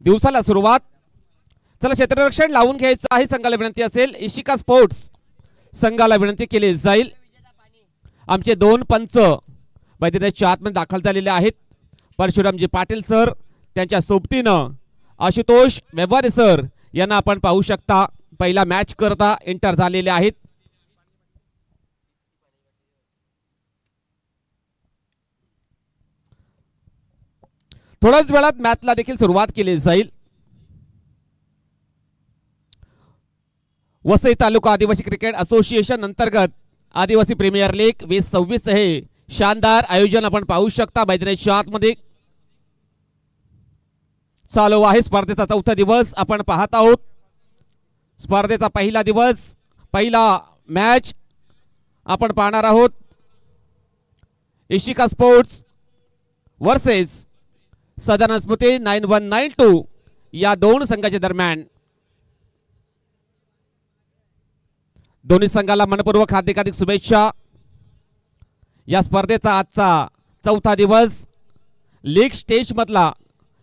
दिवसाला सुरुवात. चला क्षेत्ररक्षण लावून घ्यायचं आहे संघाला विनंती असेल. इशिका स्पोर्ट्स संघाला विनंती केली जाईल. आमचे दोन पंच मैदानाच्या आतमध्ये दाखल झालेले आहेत. परशुरामजी पाटील सर त्यांच्या सोबतीनं आशुतोष व्यवहारे सर यांना आपण पाहू शकता पहिला मॅच करता एंटर झालेले आहेत. थोड्याच वेळात मॅचला देखील सुरुवात केली जाईल. वसई तालुका आदिवासी क्रिकेट असोसिएशन अंतर्गत आदिवासी प्रीमियर लीग 2026 हे शानदार आयोजन आपण पाहू शकता मैदानाच्या आतमध्ये चालू आहे. स्पर्धेचा चौथा दिवस आपण पाहत आहोत. स्पर्धेचा पहिला दिवस पहिला मॅच आपण पाहणार आहोत. इशिका स्पोर्ट्स वर्सेस सदानंद स्मृती 9192 या दोन संघाच्या दरम्यान. दोन्ही संघाला मनपूर्वक हार्दिक शुभेच्छा. या स्पर्धेचा आजचा चौथा दिवस लीग स्टेज मधला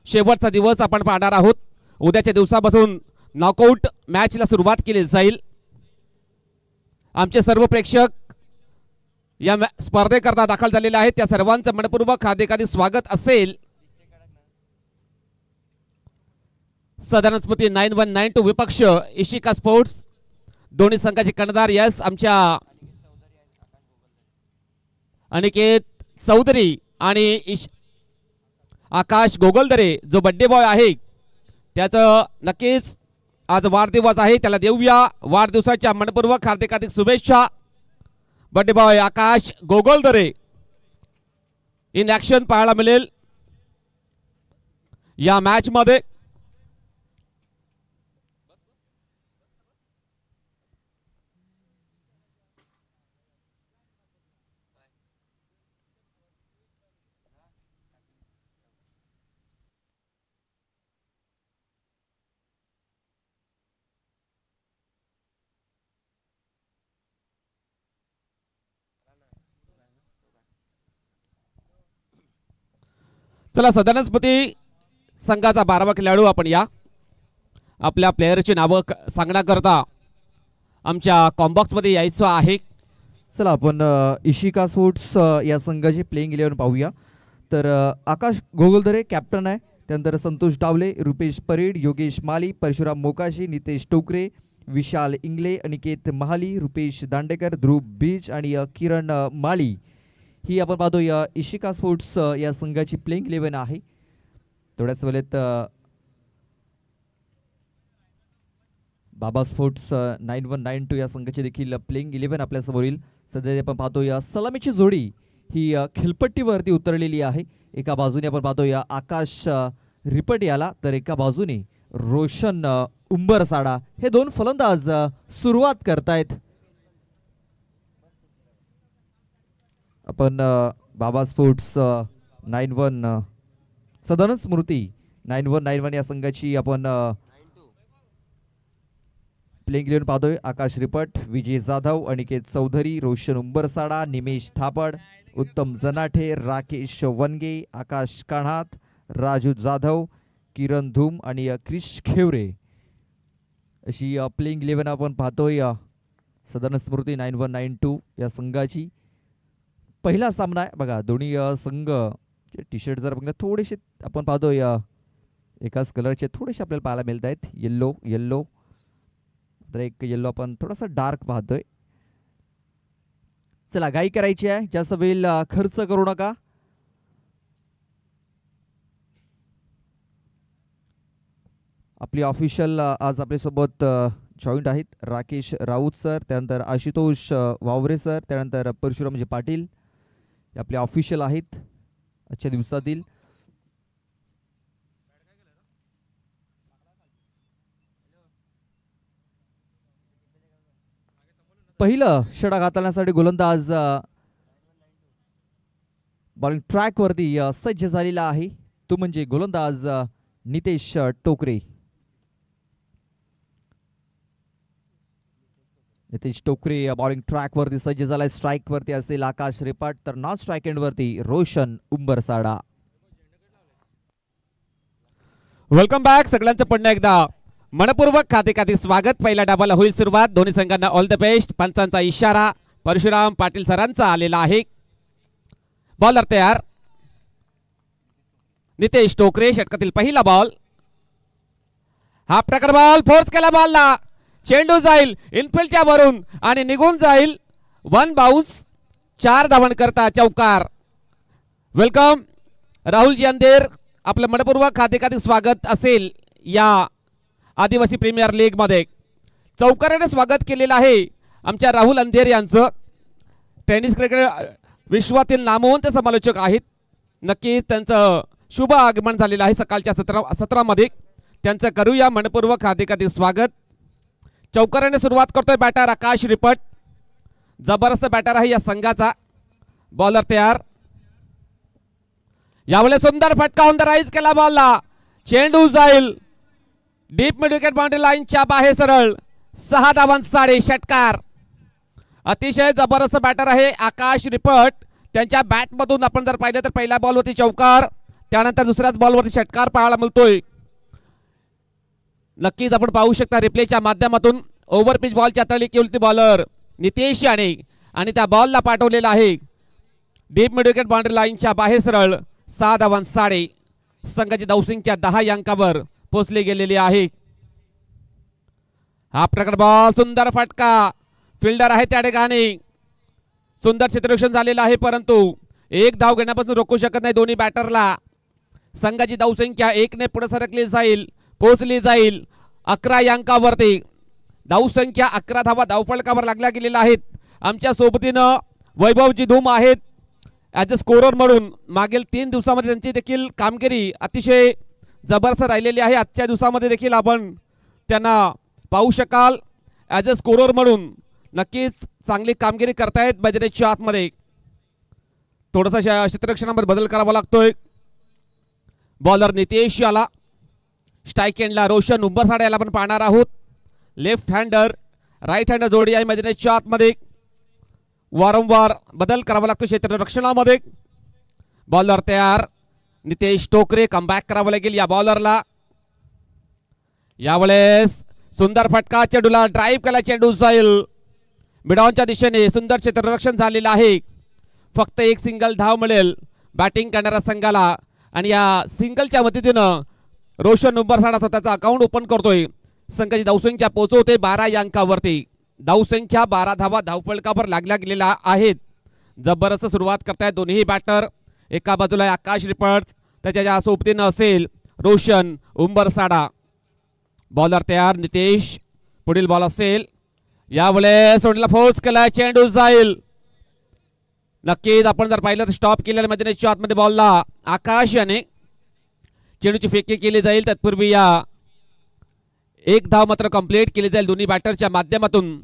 शेवटचा दिवस आपण पाहणार आहोत. उद्याच्या दिवसापासून नॉकआउट मॅचला सुरुवात केली जाईल. आमचे सर्व प्रेक्षक या स्पर्धेकरता दाखल झालेले आहेत त्या सर्वांचं मनपूर्वक हार्दिक स्वागत असेल. सदानंद स्मृती 9192 विपक्ष इशिका स्पोर्ट्स. दोन्ही संघाचे कर्णधार यस आमच्या अनिकेत चौधरी आणि आकाश गोगलदरे जो बड्डे बॉय आहे त्याचं नक्कीच आज वाढदिवस आहे. त्याला देऊया वाढदिवसाच्या मनपूर्वक हार्दिक शुभेच्छा. Birthday boy Akash Gogaldare in action पाहायला मिळेल या मॅच मध्ये. चला सदानंद स्मृती संघाचा 12वा खेळाडू आपण या आपल्या प्लेयरची नावं सांगण्याकरता आमच्या कॉम्बॉक्स मध्ये यायचं आहे. चला आपण इशिका स्पोर्ट्स या संघाची प्लेइंग 11 पाहूया. तर आकाश गोगलदरे कॅप्टन आहे. त्यानंतर संतोष डावले, रुपेश परेड, योगेश माली, परशुराम मोकाशी, नितेश टोकरे, विशाल इंगले, अनिकेत महाली, रुपेश दांडेकर, ध्रुव बीज आणि किरण माळी ही आपण पाहतो या इशिका स्पोर्ट्स या संघाची प्लेइंग 11 आहे. थोड्याच वेळेत बाबा स्पोर्ट्स 9192 या संघाची देखील प्लेइंग 11 आपल्या समोर येईल. सध्या आपण पाहतो या सलामीची जोडी ही खिलपट्टीवरती उतरलेली आहे. एका बाजूने आपण पाहतो या आकाश रिपट याला तर एका बाजूने रोशन उंबरसाडा हे दोन फलंदाज सुरुवात करतायत. आपण बाबा स्पोर्ट्स 91 सदानंद स्मृती 9191 या संघाची आपण प्लेइंग 11 पाहतोय. आकाश रिपट, विजय जाधव, अनिकेत चौधरी, रोशन उंबरसाडा, निमेश थापड, उत्तम जनाठे, राकेश वनगे, आकाश कान्हात, राजू जाधव, किरण धूम आणि क्रिश खेवरे अशी प्लेइंग 11 आपण पाहतोय सदानंद स्मृती 9192 या संघाची. पहिला सामना आहे बघा. दोन्ही संघ टी शर्ट जर बघा थोडेसे आपण पाहतोय एकाच कलरचे थोडेसे आपल्याला पाहायला मिळत आहेत. येल्लो येल्लो तर एक येल्लो आपण थोडासा डार्क पाहतोय. चला घाई करायची आहे, जास्त वेळ खर्च करू नका. आपली ऑफिशियल आज आपल्यासोबत जॉईंट आहेत राकेश राऊत सर, त्यानंतर आशुतोष वावरे सर, त्यानंतर परशुरामजी पाटील आपले ऑफिशियल आहेत आजच्या दिवसातील. पहिलं षटक हाताळण्यासाठी गोलंदाज बॉलिंग ट्रॅक वरती सज्ज झालेला आहे. तो म्हणजे गोलंदाज नितेश टोकरे. नितेश टोकरे बॉलिंग ट्रॅक वरती सज्ज झालाय. स्ट्राइक वरती असेल आकाश रिपाट, तर नॉन स्ट्राइक एंड वरती रोशन उंबरसाडा. वेलकम बॅक सगळ्यांचं पुन्हा एकदा मनपूर्वक खाते स्वागत. पहिल्या डाबाला होईल सुरुवात. दोन्ही संघांना ऑल द बेस्ट. पंचांचा इशारा परशुराम पाटील सरांचा आलेला आहे. बॉलर तयार. नितेश टोकरे षटकातील पहिला बॉल. हा प्रकार बॉल फोर्स केला बॉलला. चेंडू जाईल इनफिल्डच्या वरून आणि निघून जाईल. One bounce. 4 धावन करता चौकार. वेलकम राहुलजी अंधेर. आपलं मनपूर्वक खाते स्वागत असेल या आदिवासी प्रीमियर लीग मध्ये. चौकाराने स्वागत केलेलं आहे आमच्या राहुल अंधेर यांचं. टेनिस क्रिकेट विश्वातील नामवंत समालोचक आहेत. नक्कीच त्यांचं शुभ आगमन झालेलं आहे सकाळच्या सत्रामध्ये. त्यांचं करूया मनपूर्वक खाते स्वागत. चौकाराने सुरुवात करतोय बॅटर आकाश रिपट. जबरदस्त बॅटर आहे या संघाचा. बॉलर तयार. यावेळेस सुंदर फटका ऑन द राईज केला बॉलला. चेंडू जाईल डीप मिड विकेट बाउंड्री लाईनच्या बाहेर सरळ. 6 धावांसाठी षटकार. अतिशय जबरदस्त बॅटर आहे आकाश रिपट. त्यांच्या बॅटमधून आपण जर पाहिलं तर पहिल्या बॉलवरती चौकार, त्यानंतर दुसऱ्याच बॉलवरती षटकार पाहायला मिळतोय. नक्कीच आपण पाहू शकता रिप्लेच्या माध्यमातून. ओव्हर पिच बॉलच्या तळी केवलती बॉलर नितेश याने आणि त्या बॉलला पाठवलेला आहे डीप मिड विकेट बाउंड्री लाईनच्या बाहेर सरळ. 6 धावांसाठी संघाची धावसंख्या 10 अंकावर पोहोचली गेलेली आहे. हा प्रकार बॉल सुंदर फटका. फिल्डर आहे त्या ठिकाणी. सुंदर क्षेत्ररक्षण झालेलं आहे परंतु एक धाव घेण्यापासून रोखू शकत नाही दोन्ही बॅटरला. संघाची धावसंख्या 1 ने पुढे सरकली जाईल, पोहोचली जाईल 11 अंकावरती. धावसंख्या 11 धावा धावफलकावर लागल्या गेलेल्या आहेत. आमच्या सोबतीनं वैभवजी धूम आहेत ॲज अ स्कोरर म्हणून. मागील 3 दिवसामध्ये त्यांची देखील कामगिरी अतिशय जबरदस्त राहिलेली आहे. आजच्या दिवसामध्ये देखील आपण त्यांना पाहू शकाल ॲज अ स्कोरर म्हणून. नक्कीच चांगली कामगिरी करतायत मैदानाच्या आतमध्ये. थोडासा क्षेत्ररक्षणामध्ये बदल करावा लागतोय. बॉलर नितेश याला. स्ट्राईक एंडला रोशन उंबरसाडे याला आपण पाहणार आहोत. लेफ्ट हँडर राईट हँडर जोडी आहे मैदानाच्या आतमध्ये. वारंवार बदल करावा लागतो क्षेत्ररक्षणामध्ये. बॉलर तयार. नितेश टोकरे कमबॅक करावं लागेल या बॉलरला. यावेळेस सुंदर फटका. चेंडूला ड्राईव्ह केला. चेंडू जाईल मिडॉनच्या दिशेने. सुंदर क्षेत्ररक्षण झालेलं आहे. फक्त एक सिंगल धाव मिळेल बॅटिंग करणाऱ्या संघाला आणि या सिंगलच्या मदतीनं रोशन उंबरसाडा स्वतःचा अकाउंट ओपन करतोय. संघाची धावसंख्या पोहोचवते 12 या अंकावरती. धावसंख्या 12 धावा धावफलकावर लागल्या गेलेल्या आहेत. जबरदस्त सुरुवात करतायत दोन्ही बॅटर. एका बाजूला आकाश रिपट, त्याच्या सोबतीनं असेल रोशन उंबरसाडा. बॉलर तयार नितेश. पुढील बॉल असेल. यावेळेस सोडला फोर्स केला. चेंडू जाईल. नक्कीच आपण जर पाहिलं तर स्टॉप केलेल्या मैदानाच्या आतमध्ये बॉलला आकाश याने. चेंडूची फेकी केली जाईल. तत्पूर्वी या एक धाव मात्र कंप्लीट केली जाईल दोन्ही बॅटरच्या माध्यमातून.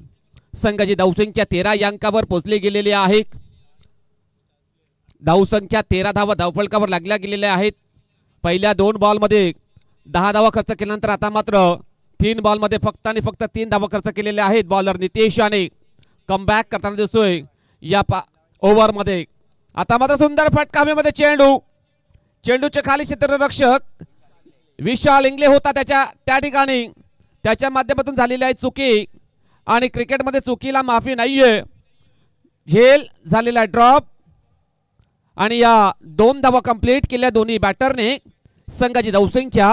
संघाची धावसंख्या 13 या अंकावर पोहोचली गेलेली आहे. धावसंख्या 13 धावा धावफलकावर लागल्या गेलेल्या आहेत. पहिल्या 2 बॉलमध्ये 10 धावा खर्च केल्यानंतर आता मात्र 3 बॉलमध्ये फक्त आणि फक्त 3 धावा खर्च केलेल्या आहेत. बॉलर नितेश याने कमबॅक करताना दिसतोय या ओव्हरमध्ये. आता मात्र सुंदर फटका हवेमध्ये. चेंडूचे खाली क्षेत्ररक्षक विशाल इंगले होता त्या ठिकाणी. त्याच्या माध्यमातून झालेली आहे चुकी आणि क्रिकेटमध्ये चुकीला माफी नाहीये. झेल झालेला ड्रॉप आणि या 2 धावा कंप्लीट केल्या दोन्ही बॅटरने. संघाची धावसंख्या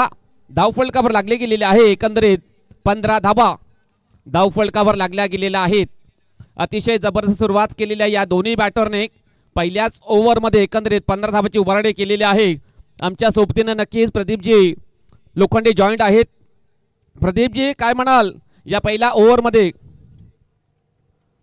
धावफलकावर लागली गेलेली आहे. एकंदरीत 15 धावा धावफलकावर लागल्या गेलेल्या आहेत. अतिशय जबरदस्त सुरुवात केलेल्या या दोन्ही बॅटरने पहिल्याच ओव्हरमध्ये एकंदरीत 15 धावाची उभारणी केलेली आहे. आमच्या सोबतीनं नक्कीच प्रदीपजी लोखंडे जॉईंट आहेत. प्रदीपजी काय म्हणाल या पहिल्या ओव्हरमध्ये?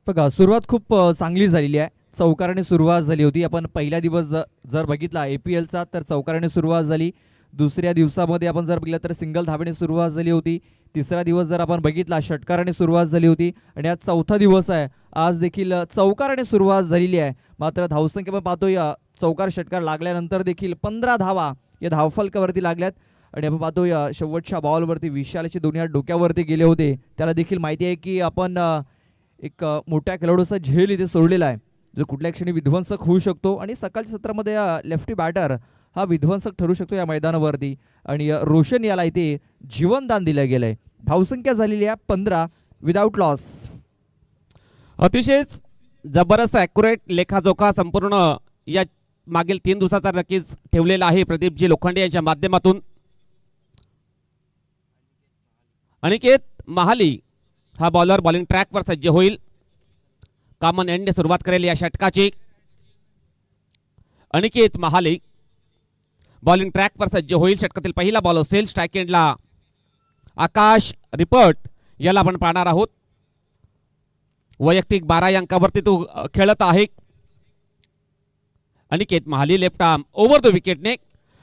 बघा सुरुवात खूप चांगली झालेली आहे. चौकाराने सुरुवात झाली होती. आपण पहिला दिवस जर बघितला APLचा तर चौकाराने सुरुवात झाली. दुसऱ्या दिवसामध्ये आपण जर बघितलं तर सिंगल धावेने सुरुवात झाली होती. तिसरा दिवस जर आपण बघितला षटकाराने सुरुवात झाली होती आणि आज चौथा दिवस आहे. आज देखील चौकाराने सुरुवात झालेली आहे. मात्र धावसंख्या पण पाहतोय चौकार षटकार लागल्यानंतर देखील 15 धावा या धावफलकावरती लागल्यात. आणि आपण पाहतोय शेवटच्या बॉलवरती विशालचे दोन्ही हात डोक्यावरती गेले होते. त्याला देखील माहिती आहे की आपण एक मोठ्या खेळाडूचा झेल इथे सोडलेला आहे जो कुठल्या क्षणी विध्वंसक होऊ शकतो. आणि सकाळच्या सत्रामध्ये लेफ्टी बॅटर हा विध्वंसक ठरू शकतो या मैदानावरती आणि रोशन याला इथे जीवनदान दिलं गेलंय. धावसंख्या झालेली आहे 15 विदाउट लॉस. अतिशय जबरदस्त ॲक्युरेट लेखाजोखा संपूर्ण या मागील 3 दिवसाचा नक्कीच ठेवलेला आहे प्रदीपजी लोखंडे यांच्या माध्यमातून. अनिकेत महाली हा बॉलर बॉलिंग ट्रॅकवर सज्ज होईल. कॉमन एंडने सुरुवात करेल या षटकाची. अनिकेत महाले बॉलिंग ट्रॅकवर सज्ज होईल. षटकातील पहिला बॉल असेल. स्ट्राईक एंडला आकाश रिपट याला आपण पाहणार आहोत. वैयक्तिक 12 अंकावरती तो खेळत आहे. अनिकेत महाली लेफ्ट आर्म ओव्हर द विकेटने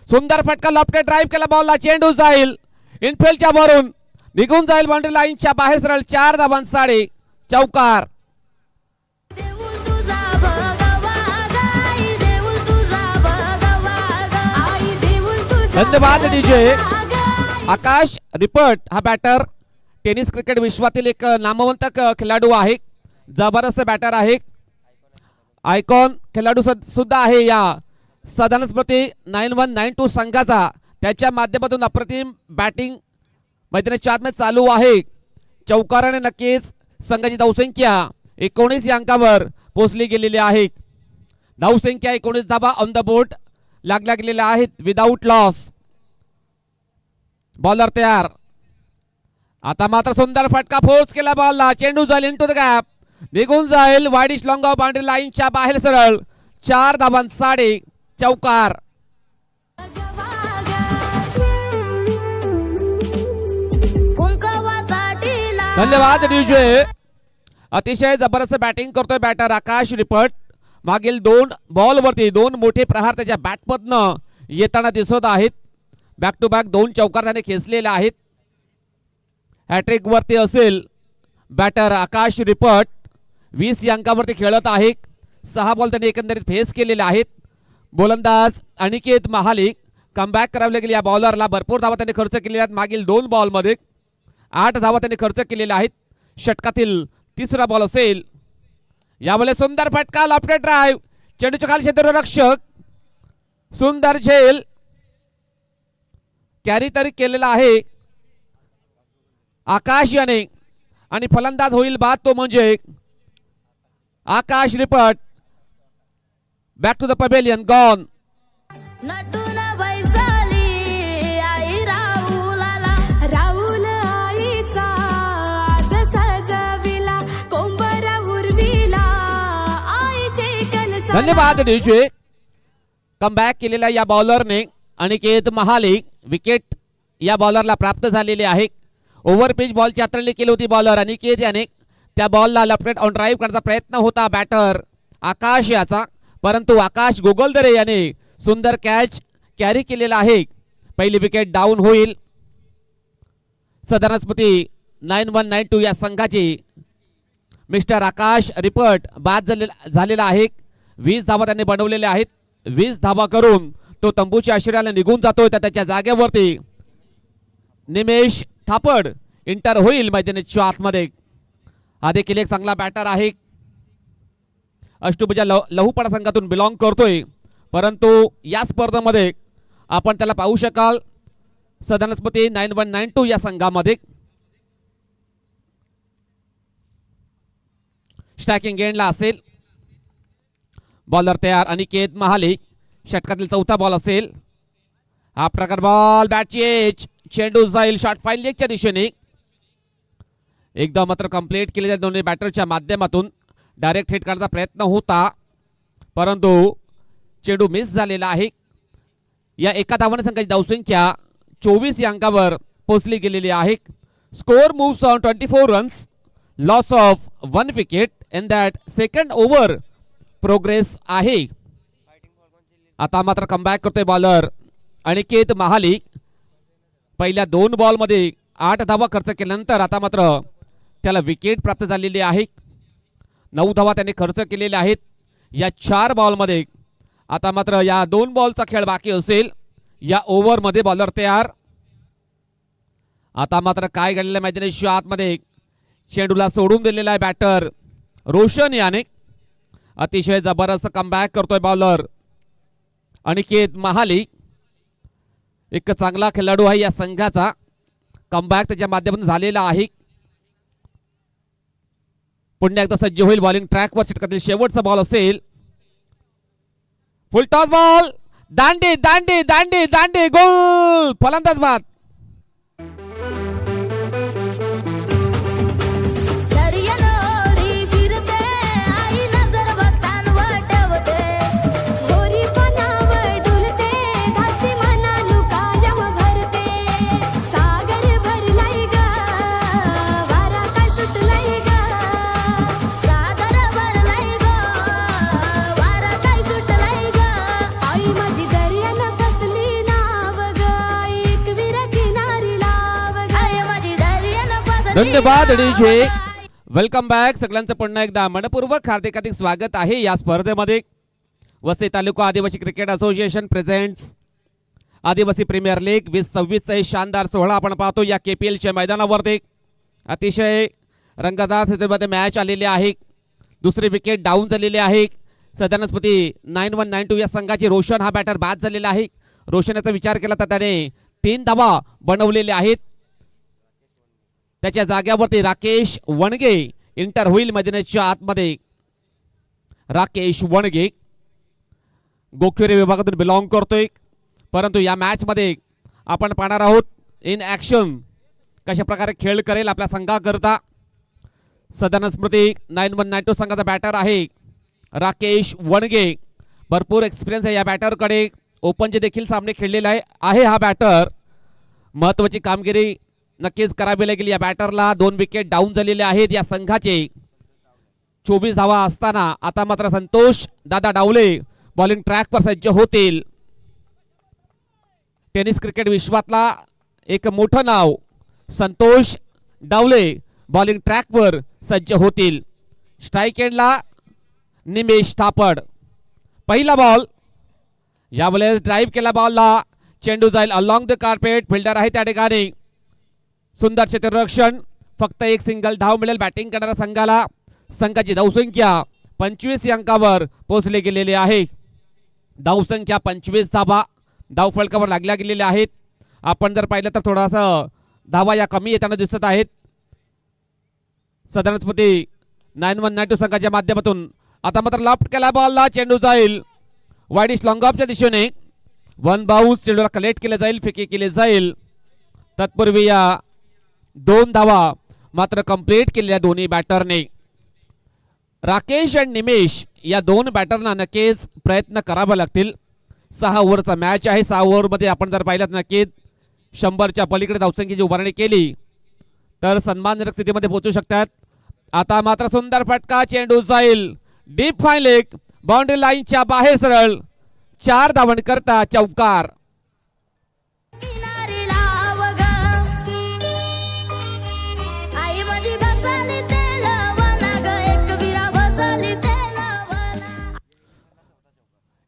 सुंदर फटका लॉफ्टेड ड्राईव्ह केला. बॉलला चेंडू जाईल इनफिल्डच्या वरून निघून जाईल बाउंड्री लाईनच्या बाहेर सरळ 4 धावांसाठी चौकार. धन्यवाद डीजे. आकाश रिपट हा बॅटर टेनिस क्रिकेट विश्वातील एक नामवंत खेळाडू आहे. जबरदस्त बॅटर आहे. आयकॉन खेळाडू सुद्धा आहे या सदानंद स्मृती 9192 संघाचा. त्याच्या माध्यमातून अप्रतिम बॅटिंग मैदानाच्या आतमध्ये चालू आहे. चौकाराने नक्कीच संघाची धावसंख्या 19 या अंकावर पोहोचली गेलेली आहे. धावसंख्या 19 धावा ऑन द बोर्ड लागल्या गेलेल्या आहेत विदाउट लॉस. बॉलर तयार. आता मात्र सुंदर फटका फोर्स केला बॉलला. चेंडू जाईल इनटू द गॅप निघून जाईल वाईडिश लॉंग ऑफ बाउंड्री लाईनच्या बाहेर सरळ 4 धावांसाठी चौकार. धन्यवाद डीजे. अतिशय जबरदस्त बॅटिंग करतोय बॅटर आकाश रिपट. मागील 2 बॉलवरती 2 मोठे प्रहार त्याच्या बॅटमधनं येताना दिसत आहेत. बॅक टू बॅक 2 चौकार त्याने खेचलेले आहेत. हॅट्रिक वरती असेल बॅटर आकाश रिपट. 20 या अंकावरती खेळत आहे. 6 बॉल त्याने एकंदरीत फेस केलेले आहेत. गोलंदाज अनिकेत महाले कमबॅक करावले गेले. या बॉलरला भरपूर धावा त्याने खर्च केलेल्या आहेत. मागील 2 बॉलमध्ये 8 धावा त्याने खर्च केलेल्या आहेत. षटकातील तिसरा बॉल असेल. यावेळेस सुंदर फटका लॉफ्टेड ड्राईव्ह चेंडूच्या खाली क्षेत्ररक्षक सुंदर झेल कॅरी तरी केलेला आहे आकाश याने आणि फलंदाज होईल बाद तो म्हणजे Akash Ripat. Back to the pavilion gone. धन्यवाद डीजे. कमबॅक केलेल्या या बॉलरने अनिकेत महाले विकेट या बॉलरला प्राप्त झालेले आहे. ओव्हर पिच बॉलची हाताळणी केली होती बॉलर अनिकेत याने. त्या बॉलला लेफ्ट ऑन ड्राईव्ह करण्याचा प्रयत्न होता बॅटर आकाश याचा, परंतु आकाश गोगलदरे याने सुंदर कॅच कॅरी केलेला आहे. पहिली विकेट डाऊन होईल. सदानंद स्मृती 9192 या संघाची मिस्टर आकाश रिपट बाद झालेला आहे. 20 धावा त्यांनी बनवलेल्या आहेत. 20 धावा करून तो तंबूच्या आश्रयाला निघून जातोय. तर त्याच्या जागेवरती निमेश थापड इंटर होईल मैदानाच्या आतमध्ये. हा देखील एक चांगला बॅटर आहे. अष्टभुजा लहूपाडा संघातून बिलॉंग करतोय, परंतु या स्पर्धेमध्ये आपण त्याला पाहू शकाल सदानंद स्मृती 9192 या संघामध्ये. स्ट्रायकिंग एंडला असेल. बॉलर तयार अनिकेत महाले. षटकातील चौथा बॉल असेल. हा प्रकार बॉल बॅटची एज चेंडू जाईल शॉट फाईल लेगच्या दिशेने. एकदा मात्र कंप्लीट केलेल्या दोन्ही बॅटरच्या माध्यमातून डायरेक्ट हिट करण्याचा प्रयत्न होता, परंतु चेंडू मिस झालेला आहे. या एका धावाने संघाची धावसंख्या 24 या अंकावर पोहोचली गेलेली आहे. Score moves on 24 runs, loss of 1 wicket in that second over progress आहे. आता मात्र कमबॅक करतोय बॉलर अनिकेत महाले. पहिल्या 2 बॉलमध्ये 8 धावा खर्च केल्यानंतर आता मात्र त्याला विकेट प्राप्त झालेली आहे. 9 धावा त्याने खर्च केलेल्या आहेत या 4 बॉलमध्ये. आता मात्र या 2 बॉलचा खेळ बाकी असेल. या ओव्हरमध्ये बॉलर तयार. आता मात्र काय घडलेलं मैदानाच्या आतमध्ये चेंडूला सोडून दिलेला आहे बॅटर रोशन याने. अतिशय जबरदस्त कमबॅक करतोय बॉलर अनिकेत महाले. एक चांगला खेळाडू आहे या संघाचा. कमबॅक त्याच्या माध्यमातून झालेला आहे. पुन्हा एकदा सज्ज होईल बॉलिंग ट्रॅकवर. षटकातील शेवटचा बॉल असेल. फुल टॉस बॉल, दांडे दांडे दांडे दांडे, गोल, फलंदाज बाद. धन्यवाद डीजे. Welcome back. सगळ्यांचं पुन्हा एकदा मनपूर्वक हार्दिक हार्दिक स्वागत आहे या स्पर्धेमध्ये. वसई तालुका आदिवासी क्रिकेट असोसिएशन प्रेझेंट्स आदिवासी प्रीमियर लीग 2026 चा शानदार सोहळा आपण पाहतो या KPL च्या मैदानावरती. अतिशय रंगतदार स्थितीमध्ये मॅच आलेली आहे. दुसरी विकेट डाऊन झालेली आहे. सदानस्पती 9192 या संघाची रोशन हा बॅटर बाद झालेला आहे. रोशनचा विचार केला तर त्याने 3 धावा बनवलेले आहेत. त्याच्या जाग्यावरती राकेश वणगे इंटर होईल मैदानाच्या आतमध्ये. राकेश वणगे गोखिरे विभागातून बिलॉंग करतोय. परंतु या मॅच मध्ये आपण पाहणार आहोत इन ऍक्शन कशा प्रकारे खेळ करेल आपल्या संघाकरता. सदानंद स्मृती 9192 संघाचा बॅटर आहे राकेश वणगे. भरपूर एक्सपिरियन्स आहे या बॅटरकडे. ओपनचे देखील सामने खेळलेले आहे हा बॅटर. महत्वाची कामगिरी नक्कीच करावी लागेल या बॅटरला. 2 विकेट डाऊन झालेले आहेत या संघाचे. 24 धावा असताना आता मात्र संतोष दादा डावले बॉलिंग ट्रॅकवर सज्ज होतील. टेनिस क्रिकेट विश्वातला एक मोठं नाव संतोष डावले बॉलिंग ट्रॅकवर सज्ज होतील. स्ट्राईक एंडला निमेश थापड. पहिला बॉल. यावेळेस ड्राईव्ह केला बॉलला. चेंडू जाईल अलॉंग द कार्पेट. फिल्डर आहे त्या ठिकाणी. सुंदर क्षेत्ररक्षण. फक्त एक सिंगल धाव मिळेल बॅटिंग करणाऱ्या संघाला. संघाची धावसंख्या 25 या अंकावर पोहोचले गेलेले आहे. धावसंख्या 25 धावा धाव फलकावर लागल्या गेलेल्या आहेत. आपण जर पाहिलं तर थोडासा धावा या कमी येताना दिसत आहेत. सदानस्पती 9192 संघाच्या माध्यमातून आता मात्र लॉफ्ट केला बॉलला. चेंडू जाईल वाईडिश लॉंग ऑफच्या दिशेने. 1 बाउन्स. चेंडूला कलेक्ट केले जाईल, फेकी केले जाईल. तत्पूर्वी या 2 धावा मात्र कंप्लीट केलेल्या दोन्ही बॅटरने. राकेश आणि निमेश या 2 बॅटरना नक्कीच प्रयत्न करावे लागतील. 6 ओव्हरचा मॅच आहे. 6 ओव्हरमध्ये आपण जर पाहिलं नक्कीच 100च्या पलीकडे धावसंख्येची उभारणी केली तर सन्मानजनक स्थितीमध्ये पोहोचू शकतात. आता मात्र सुंदर फटका. चेंडू जाईल डीप फाईन लेग. बाउंड्री लाईनच्या बाहेर सरळ. 4 धावन करता चौकार.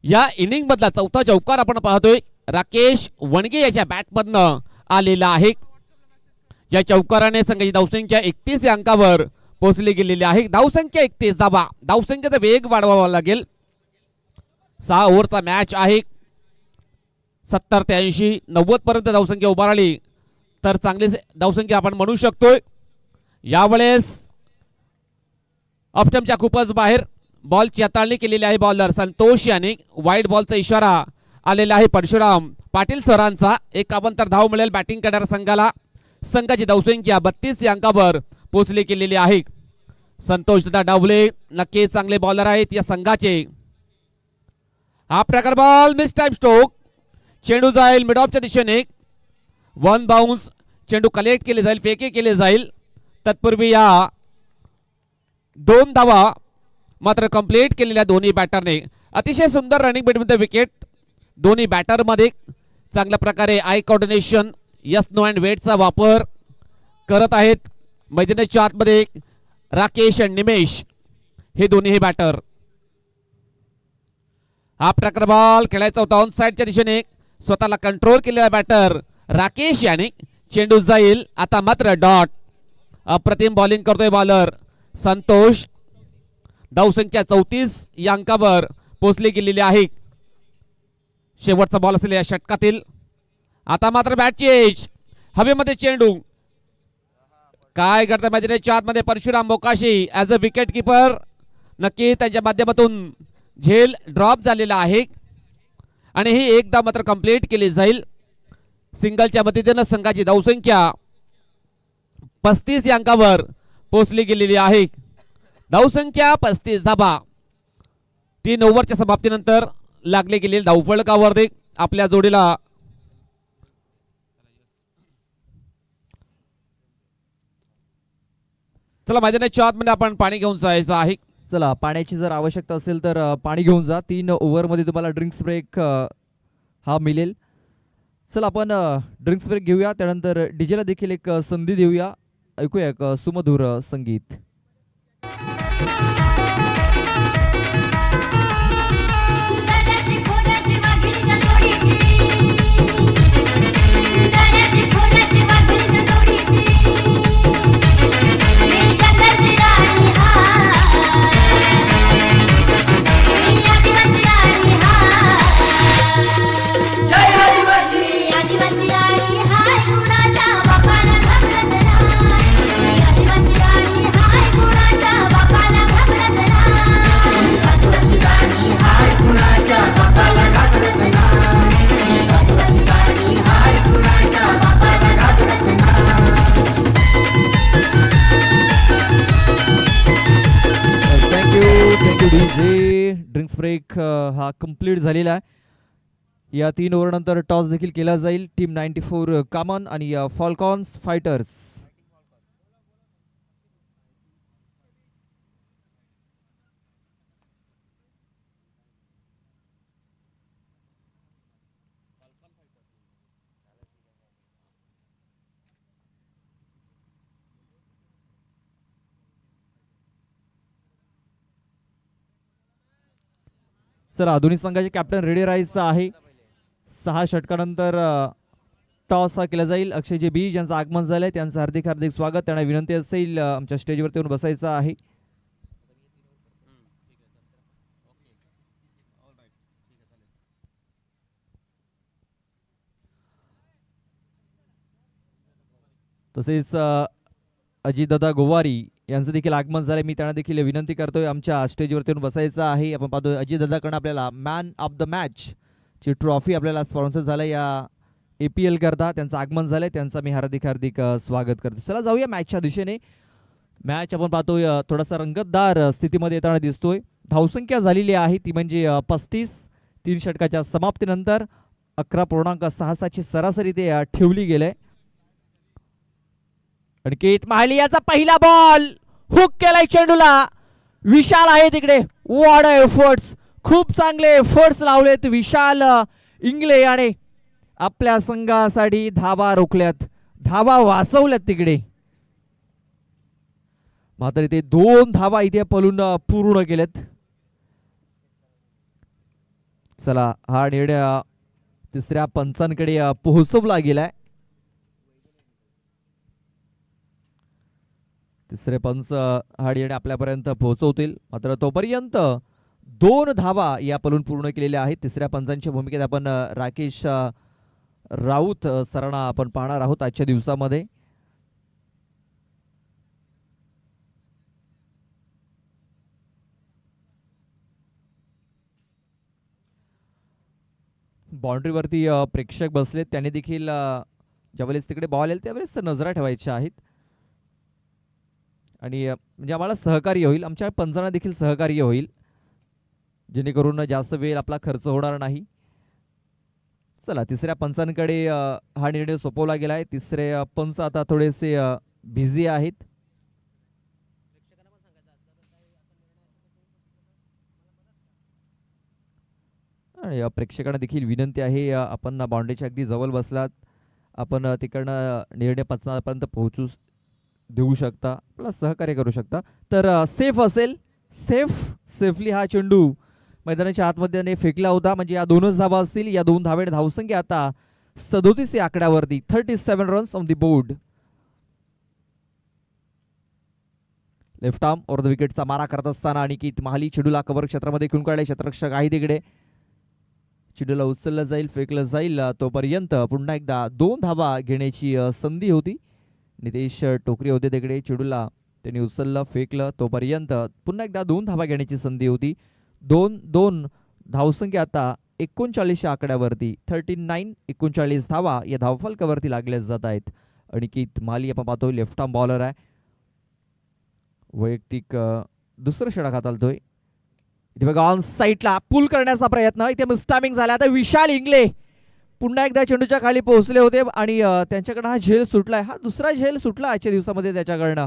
या इनिंग मधला चौथा चौकार आपण पाहतोय राकेश वणगे याच्या बॅटमधनं आलेला आहे. या चौकाराने संघाची धावसंख्या 31 या अंकावर पोहोचली गेलेली आहे. धावसंख्या 31 धावा. धावसंख्येचा वेग वाढवावा लागेल. 6 ओव्हरचा मॅच आहे. 70 ते 80 90 पर्यंत धावसंख्या उभारली तर चांगली धावसंख्या आपण म्हणू शकतोय. यावेळेस ऑप्टमच्या खूपच बाहेर बॉलची हाताळणी केलेली आहे बॉलर संतोष याने. वाईड बॉलचा इशारा आलेला आहे परशुराम पाटील सरांचा. 51 धाव मिळेल बॅटिंग करणाऱ्या संघाला. संघाची धावसंख्या 32 या अंकावर पोहोचली केलेली आहे. संतोष दादा डावले नक्कीच चांगले बॉलर आहेत या संघाचे. हा प्रकार बॉल मिस टाइम स्ट्रोक. चेंडू जाईल मिड ऑफच्या दिशेने. 1 बाउन्स. चेंडू कलेक्ट केले जाईल, फेके केले जाईल. तत्पूर्वी या 2 धावा मात्र कंप्लीट केलेल्या दोन्ही बॅटरने. अतिशय सुंदर रनिंग बिटवीन द विकेट. दोन्ही बॅटर मध्ये चांगल्या प्रकारे eye coordination yes no and वेटचा वापर करत आहेत. मैदानाच्या आतमध्ये राकेश आणि निमेश हे दोन्ही बॅटर. हा प्रकार बॉल खेळायचा होता ऑन साइडच्या दिशेने. स्वतःला कंट्रोल केलेला बॅटर राकेश याने. चेंडू जाईल आता मात्र डॉट. अप्रतिम बॉलिंग करतोय बॉलर संतोष. धावसंख्या 34 या अंकावर पोहोचली गेलेली आहे. शेवटचा बॉल असेल या षटकातील. आता मात्र बॅट चेंज, हवेमध्ये चेंडू. काय करता मैदानाच्या आतमध्ये Parshuram Mokashi as a wicketkeeper. नक्की त्यांच्या माध्यमातून झेल ड्रॉप झालेला आहे आणि ही एकदा मात्र कंप्लीट केली जाईल. सिंगलच्या मदतीनं संघाची धावसंख्या 35 या अंकावर पोहोचली गेलेली आहे. धावसंख्या 35 धाबा. 3 ओव्हरच्या समाप्तीनंतर लागले गेलेले धावफलकावर आपल्या जोडीला चला मैदानाच्या आतमध्ये आपण पाणी घेऊन जायचं आहे. चला, पाण्याची जर आवश्यकता असेल तर पाणी घेऊन जा. 3 ओव्हरमध्ये तुम्हाला ड्रिंक्स ब्रेक हा मिळेल. चला, आपण ड्रिंक्स ब्रेक घेऊया, त्यानंतर डीजेला देखील एक संधी देऊया. ऐकूया एक सुमधुर संगीत. डीजे ड्रिंक्स ब्रेक हा कंप्लीट झालेला आहे. या 3 ओव्हर नंतर टॉस देखील केला जाईल. टीम 94 कॉमन आणि फॉल्कॉन्स फायटर्स. चला, दोन्ही संघाचे कॅप्टन रेडी राहायचं आहे. 6 षटकानंतर टॉस हा केला जाईल. अक्षयजी बी ज्यांचं आगमन झालंय त्यांचं हार्दिक हार्दिक स्वागत. त्यांना विनंती असेल आमच्या स्टेजवरती येऊन बसायचं आहे. तसेच अजितदादा गोवारी यांचं देखील आगमन झालंय. मी त्यांना देखील विनंती करतोय आमच्या स्टेजवरती येऊन बसायचं आहे. आपण पाहतोय अजितदादाकडून आपल्याला मॅन ऑफ द मॅच ची ट्रॉफी आपल्याला स्पॉन्सर झालं या APL करता. त्यांचं आगमन झालंय, त्यांचं मी हार्दिक हार्दिक स्वागत करतो. चला जाऊया मॅचच्या दिशेने. मॅच आपण पाहतोय थोडासा रंगतदार स्थितीमध्ये येताना दिसतोय. धावसंख्या झालेली आहे ती म्हणजे 35. 3 षटकाच्या समाप्तीनंतर 11.66 ची सरासरी ते ठेवली गेले. अनिकेत महाली याचा पहिला बॉल हुक केलाय चेंडूला. विशाल आहे तिकडे. वॉट एफर्ट्स, खूप चांगले एफर्ट्स लावलेत विशाल इंगले आणि आपल्या संघासाठी धावा रोखल्यात, धावा वाचवल्यात तिकडे. मात्र इथे 2 धावा इथे पळून पूर्ण केलेत. चला, हा निर्णय तिसऱ्या पंचांकडे पोहोचवला गेलाय. तिसरे पंच हा निर्णय आपल्यापर्यंत पोहोचवतील. मात्र तोपर्यंत 2 धावा या पळून पूर्ण केलेल्या आहेत. तिसऱ्या पंचांच्या भूमिकेत आपण राकेश राऊत सरांना आपण पाहणार आहोत आजच्या दिवसामध्ये. बाउंड्रीवरती प्रेक्षक बसलेत. त्यांनी देखील ज्यावेळेस तिकडे बॉल येईल त्यावेळेस नजरा ठेवायच्या आहेत आणि म्हणजे आम्हाला सहकार्य होईल, आमच्या पंचांना देखील सहकार्य होईल, जेणेकरून जास्त वेळ आपला खर्च होणार नाही. चला, तिसऱ्या पंचांकडे हा निर्णय सोपवला गेला आहे. तिसरे पंच आता थोडेसे बिझी आहेत. आणि प्रेक्षकांना देखील विनंती आहे, आपण बाउंड्रीच्या अगदी जवळ बसलात, आपण तिकडनं निर्णय पंचापर्यंत पोहोचू देऊ शकता, आपला सहकार्य करू शकता तर सेफ असेल. सेफली हा चेंडू मैदानाच्या आतमध्ये फेकला होता. म्हणजे या 2च धावा असतील. या 2 धावेत धावसंख्या आता 37 या आकड्यावरती. 37 runs on the board. Left arm over the विकेटचा मारा करत असताना अनिकेत महाली चेंडूला कव्हर क्षेत्रामध्ये घेऊन काढले. क्षेत्ररक्षक आहे तिकडे. चेंडूला उचललं जाईल, फेकलं जाईल, तोपर्यंत पुन्हा एकदा 2 धावा घेण्याची संधी होती. नितेश टोकरी होते तिकडे. चेंडूला त्यांनी उचललं, फेकलं, तोपर्यंत पुन्हा एकदा 2 धावा घेण्याची संधी होती. 2-2 धावसंख्या आता 39 या आकड्यावरती. 39 39 धावा या धावफलकावरती लागल्या जात आहेत. अनिकेत माली आपण पाहतोय लेफ्ट आर्म बॉलर आहे. वैयक्तिक दुसरं षटक हाताळतोय. इथे बघा ऑन साईडला पुल करण्याचा प्रयत्न. इथे मिसटायमिंग झाला. आता विशाल इंगले पुन्हा एकदा चेंडूच्या खाली पोहोचले होते आणि त्यांच्याकडनं हा झेल सुटलाय. हा दुसरा झेल सुटला आजच्या दिवसामध्ये त्याच्याकडनं.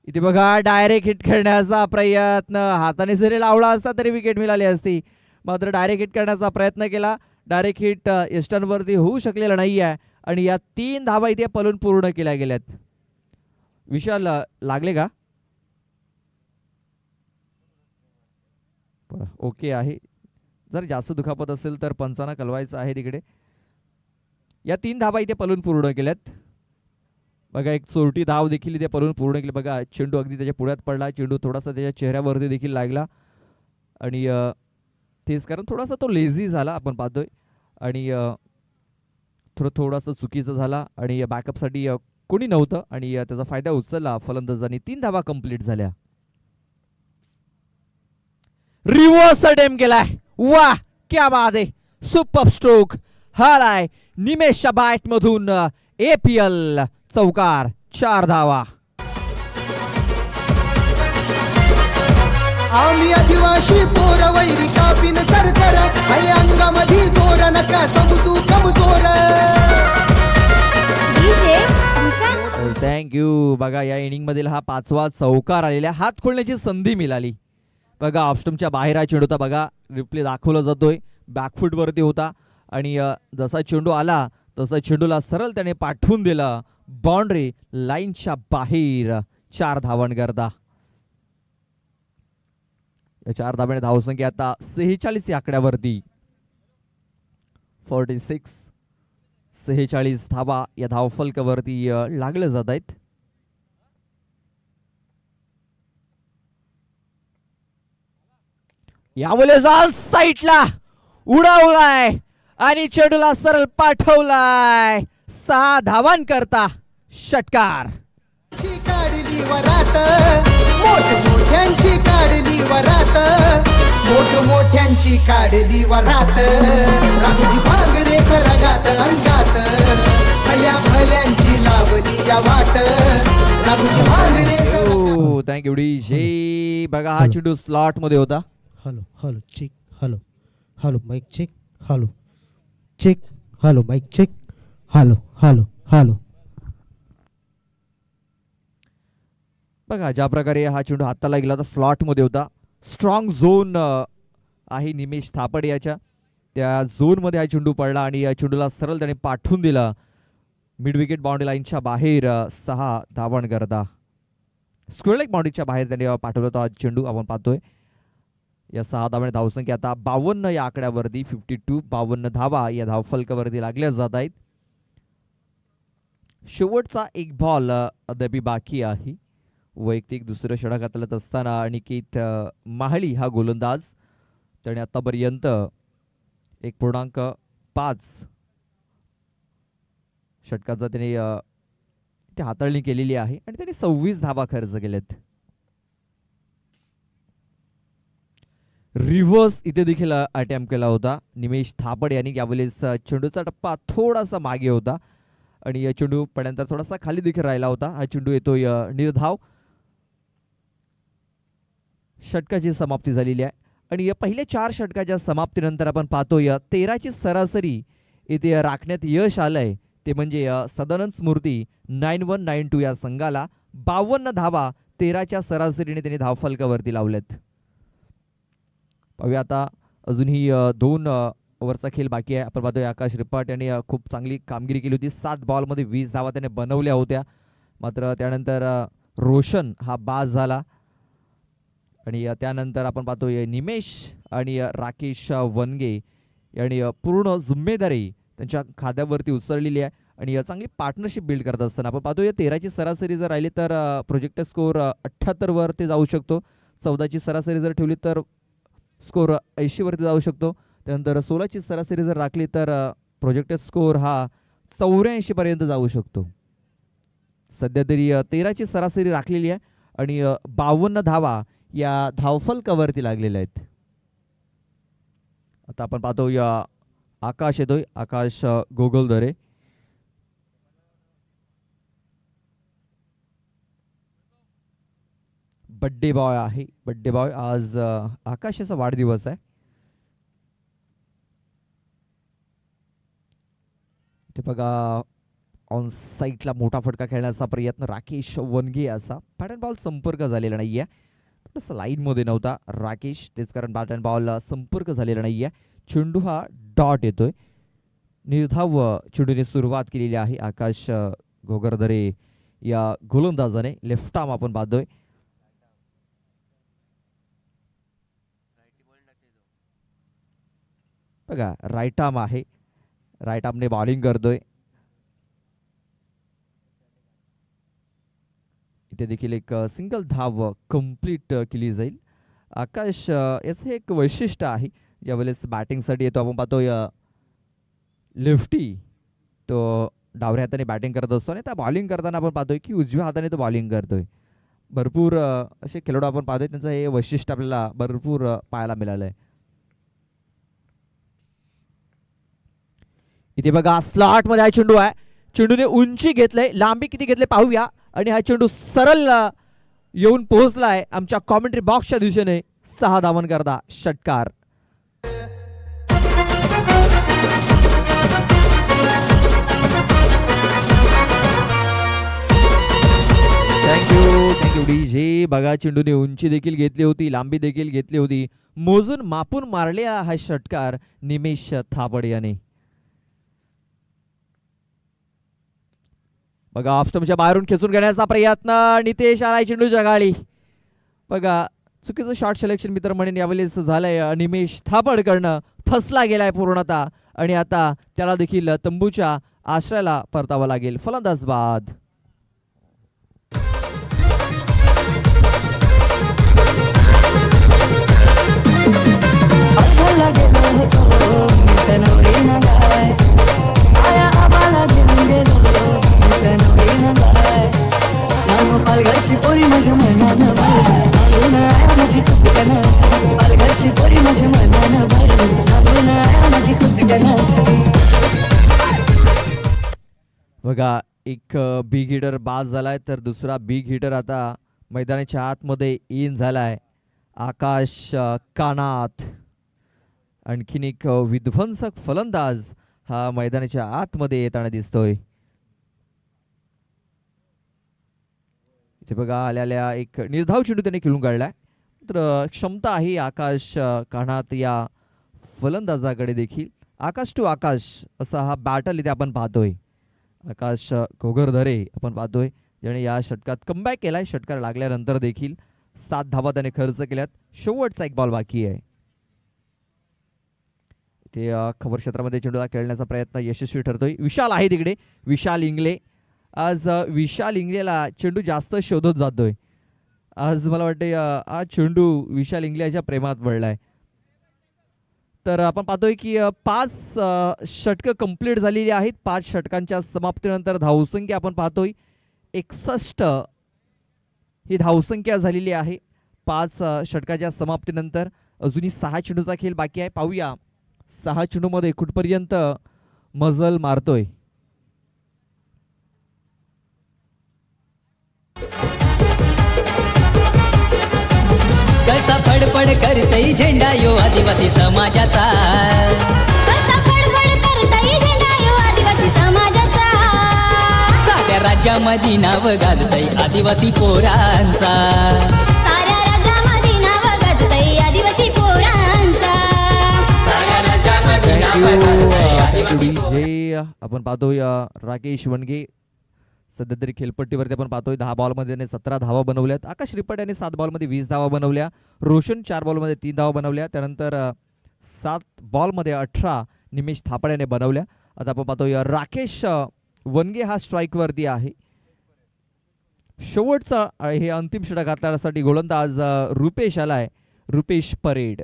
इथे बघा डायरेक्ट हिट करण्याचा प्रयत्न. हाताने जरी लावला असता तरी विकेट मिळाली असती, मात्र डायरेक्ट हिट करण्याचा प्रयत्न केला. डायरेक्ट हिट यष्टांवरती होऊ शकलेला नाही आहे आणि या 3 धावा इथे पलून पूर्ण केल्या गेल्यात. विशाल लागले का? ओके आहे. जर जास्त दुखापत असेल तर पंचांना कळवायचं आहे तिकडे. या 3 धावा इथे पलून पूर्ण केल्यात. बघा एक चोरटी धाव देखील इथे पलून पूर्ण केली. बघा चेंडू अगदी त्याच्या पुढ्यात पडला. चेंडू थोडासा त्याच्या चेहऱ्यावरती देखील लागला आणि तेच कारण थोडासा तो लेझी झाला आपण पाहतोय आणि थोडासा चुकीचं झाला आणि बॅकअपसाठी कोणी नव्हतं आणि त्याचा फायदा उचलला फलंदाजांनी. 3 धावा कंप्लीट झाल्या. रिव्हर्स अटेम्प्ट केलाय. वाह क्या बात आहे. सुपर स्ट्रोक हालाय निमेशच्या बॅट मधून. APL चौकार. 4 धावा. आम्ही आदिवासी पोर वैरी कापिन चरचर आई अंगामध्ये जोर नका समजू कमजोर. थँक्यू. बघा या इनिंग मधील हा 5वा चौकार आलेला. हात खोलण्याची संधी मिळाली. बघा ऑफस्टमच्या बाहेर हा चेंडू होता. बघा रिप्ले दाखवला जातोय. बॅकफूट वरती होता आणि जसा चेंडू आला तसा चेंडूला सरळ त्याने पाठवून दिला बाउंड्री लाईनच्या बाहेर. 4 धावांकरता. या 4 धाब्याने धावसंख्या आता 46 या आकड्यावरती. 46 धावा या धावफलकावरती लागले जात आहेत. यावेळेस ऑल साईडला उडवलाय आणि चेंडूला सरळ पाठवलाय. 6 धावांकरता षटकार. काढली वरात मोठमोठ्यांची काढली वरात मोठमोठ्यांची काढली वरात. राघोजी भांगरेच रगात अंगात भल्या भल्यांची लावली या वाट. राघोजी भांगरे. Thank you D. बघा हा चेंडू स्लॉट मध्ये होता. Hello hello check. Hello hello mike check. Hello check. Hello mike check. Hello hello hello. बघा ज्या प्रकारे हा चेंडू हाताला गेला होता स्लॉट मध्ये होता. स्ट्रॉंग झोन आहे निमेश थापड याच्या. त्या झोन मध्ये हा चेंडू पडला आणि या चेंडूला सरळ त्याने पाठवून दिला मिड विकेट बाउंड्री लाईनच्या बाहेर. 6 धावांकरता. स्क्वेअर लेग बाउंड्रीच्या बाहेर त्याने पाठवला होता चेंडू आपण पाहतोय. या 6 धावांनी धावसंख्या आता 52 या आकड्यावरती. 52 धावा या धावफलकावरती लागल्या जात आहेत. शेवटचा एक बॉल अद्याप बाकी आहे. वैयक्तिक दुसरं षटक हाताळत असताना अनिकेत माहली हा गोलंदाज. त्याने आतापर्यंत 1.5 षटकाचा त्याने हाताळणी केलेली आहे आणि त्याने 26 धावा खर्च केल्यात. रिव्हर्स इथे देखील अटेम्प्ट केला होता निमेश थापड यांनी. यावेळेस चेंडूचा टप्पा थोडासा मागे होता आणि या चेंडू पडल्यानंतर थोडासा खाली देखील राहिला होता. हा चेंडू येतोय निर्धाव. षटकाची समाप्ती झालेली आहे आणि या पहिल्या 4 षटकाच्या समाप्तीनंतर आपण पाहतोय 13ची सरासरी इथे राखण्यात यश आलंय. ते म्हणजे सदानंद स्मृती 9192 या संघाला 52 धावा 13च्या सरासरीने त्यांनी धावफलकावरती लावल्यात. पाहूया आता अजूनही 2 ओव्हरचा खेळ बाकी आहे. आपण पाहतोय आकाश रिपाट यांनी खूप चांगली कामगिरी केली होती. 7 बॉलमध्ये 20 धावा त्याने बनवल्या होत्या. मात्र त्यानंतर रोशन हा बाद झाला आणि त्यानंतर आपण पाहतोय निमेश आणि राकेश वनगे यांनी पूर्ण जिम्मेदारी त्यांच्या खात्यावरती उचललेली आहे आणि चांगली पार्टनरशिप बिल्ड करत असताना आपण पाहतोय 13ची सरासरी जर राहिली तर प्रोजेक्टेड स्कोर 78 वर ते जाऊ शकतो. 14ची सरासरी जर ठेवली तर स्कोर 80 वरती जाऊ शकतो. त्यानंतर 16ची सरासरी जर राखली तर प्रोजेक्टेड स्कोर हा 84 पर्यंत जाऊ शकतो. सध्या तरी 13ची सरासरी राखलेली आहे आणि 52 धावा या धावफलकावरती लागलेल्या आहेत. आता आपण पाहतो या आकाश येतोय, आकाश गोगलदरे. बड्डे बॉय आहे, बड्डे बॉय. आज आकाशाचा वाढदिवस आहे. ते बघा ऑन साईटला मोठा फटका खेळण्याचा प्रयत्न राकेश वनगे असा. बॅट अँड बॉल संपर्क झालेला नाहीये, थोडंसं लाईनमध्ये नव्हता राकेश, तेच कारण बॅट अँड बॉलला संपर्क झालेला नाहीये. चेंडू हा डॉट येतोय. निर्धाव चेंडूने सुरुवात केलेली आहे आकाश घोगरदरे या गोलंदाजाने. लेफ्ट आर्म आपण पाहतोय. बघा राईट आर्म आहे, राईट आर्मने बॉलिंग करतोय. इथे देखील एक सिंगल धाव कंप्लीट केली जाईल. आकाश याचं एक वैशिष्ट्य आहे, ज्यावेळेस बॅटिंगसाठी येतो आपण पाहतोय लेफ्टी, तो डाव्या हाताने बॅटिंग करत असतो आणि त्या बॉलिंग करताना आपण पाहतोय की उजव्या हाताने तो बॉलिंग करतोय. भरपूर असे खेळाडू आपण पाहतोय, त्यांचं हे वैशिष्ट्य आपल्याला भरपूर पाहायला मिळालं आहे. इथे बघा स्लॉट मध्ये हा चेंडू आहे, चेंडूने उंची घेतलंय, लांबी किती घेतले पाहूया. आणि हा चेंडू सरळ येऊन पोहोचलाय आमच्या कॉमेंट्री बॉक्सच्या दिशेने. 6 धावांकरता षटकार. Thank you DJ. बघा चेंडूने उंची देखील घेतली होती, लांबी देखील घेतली होती, मोजून मापून मारलेला हा षटकार निमेश थापड याने. बघा ऑफस्टमच्या बाहेरून खेचून घेण्याचा प्रयत्न, नितेश आलाय चेंडूच्या गाडी. बघा चुकीचं शॉट सिलेक्शन मित्र म्हणून यावेळेस झालंय. निमेश थापडकडनं फसला गेलाय पूर्णतः आणि आता त्याला देखील तंबूच्या आश्रयाला परतावं लागेल. फलंदाज बाद. पालघरची पोरी माझ्या मनानं भरून आया माझी कुटकनं. पालघरची पोरी माझ्या मनानं भरून आया माझी कुटकनं. बघा एक बिग हिटर बाद झालाय, तर दुसरा बिग हिटर आता मैदानाच्या आतमध्ये इन झालाय. आकाश कानात. आणखीन एक विध्वंसक फलंदाज हा मैदानाच्या आतमध्ये येताना दिसतोय. इथे बघा आलेल्या एक निर्धाव चेंडू त्याने खेळून काढलाय. तर क्षमता आहे आकाश कानात या फलंदाजाकडे देखील. आकाश टू आकाश असा हा बॅटल इथे आपण पाहतोय. आकाश घोगरदरे आपण पाहतोय, ज्याने या षटकात कमबॅक केलाय. षटकार लागल्यानंतर देखील 7 धावा त्याने खर्च केल्यात. शेवटचा एक बॉल बाकी आहे. ते खबर क्षेत्रामध्ये चेंडूला खेळण्याचा प्रयत्न यशस्वी ठरतोय. विशाल आहे तिकडे, विशाल इंगले. आज विशाल इंगलेला चेंडू जास्त शोधत जातोय. आज मला वाटते हा चेंडू विशाल इंगले याच्या प्रेमात पडलाय. तर आपण पाहतोय की 5 षटकं कंप्लीट झालेली आहेत. 5 षटकांच्या समाप्तीनंतर धावसंख्या आपण पाहतोय 61 ही धावसंख्या झालेली आहे. 5 षटकाच्या समाप्तीनंतर अजूनही 6 चेंडूचा खेळ बाकी आहे. पाहूया 6 चेंडूमध्ये कुठपर्यंत मजल मारतोय. कसा फडफड करतई झेंडा यो आदिवासी समाजाचा. कसा फडफड करतई झेंडा यो आदिवासी समाजाचा. साऱ्या राज्यामध्ये नाव गाजतई आदिवासी पोरांचा. साऱ्या राज्यामध्ये नाव गाजतई आदिवासी पोरांचा. आपण पाहतोय राकेश वनगे सध्या तरी खेळपट्टीवरती आपण पाहतोय 10 बॉलमध्ये त्याने 17 धावा बनवल्यात. आकाश रिपट याने 7 बॉलमध्ये 20 धावा बनवल्या. रोशन 4 बॉलमध्ये 3 धावा बनवल्या. त्यानंतर 7 बॉलमध्ये 18 निमेश थापड याने बनवल्या. आता आपण पाहतोय राकेश वनगे हा स्ट्राईकवरती आहे. शेवटचा हे अंतिम षटक घातल्यासाठी गोलंदाज रुपेश आलाय, रुपेश परेड.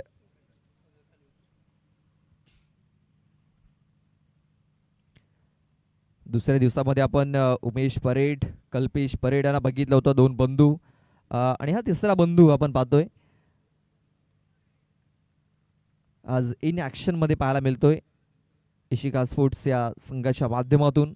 दुसऱ्या दिवसामध्ये आपण उमेश परेड, कल्पेश परेड यांना बघितलं होतं, 2 बंधू. आणि हा तिसरा बंधू आपण पाहतोय आज इन ॲक्शन मध्ये पाहायला मिळतोय इशिका स्पोर्ट्स या संघाच्या माध्यमातून.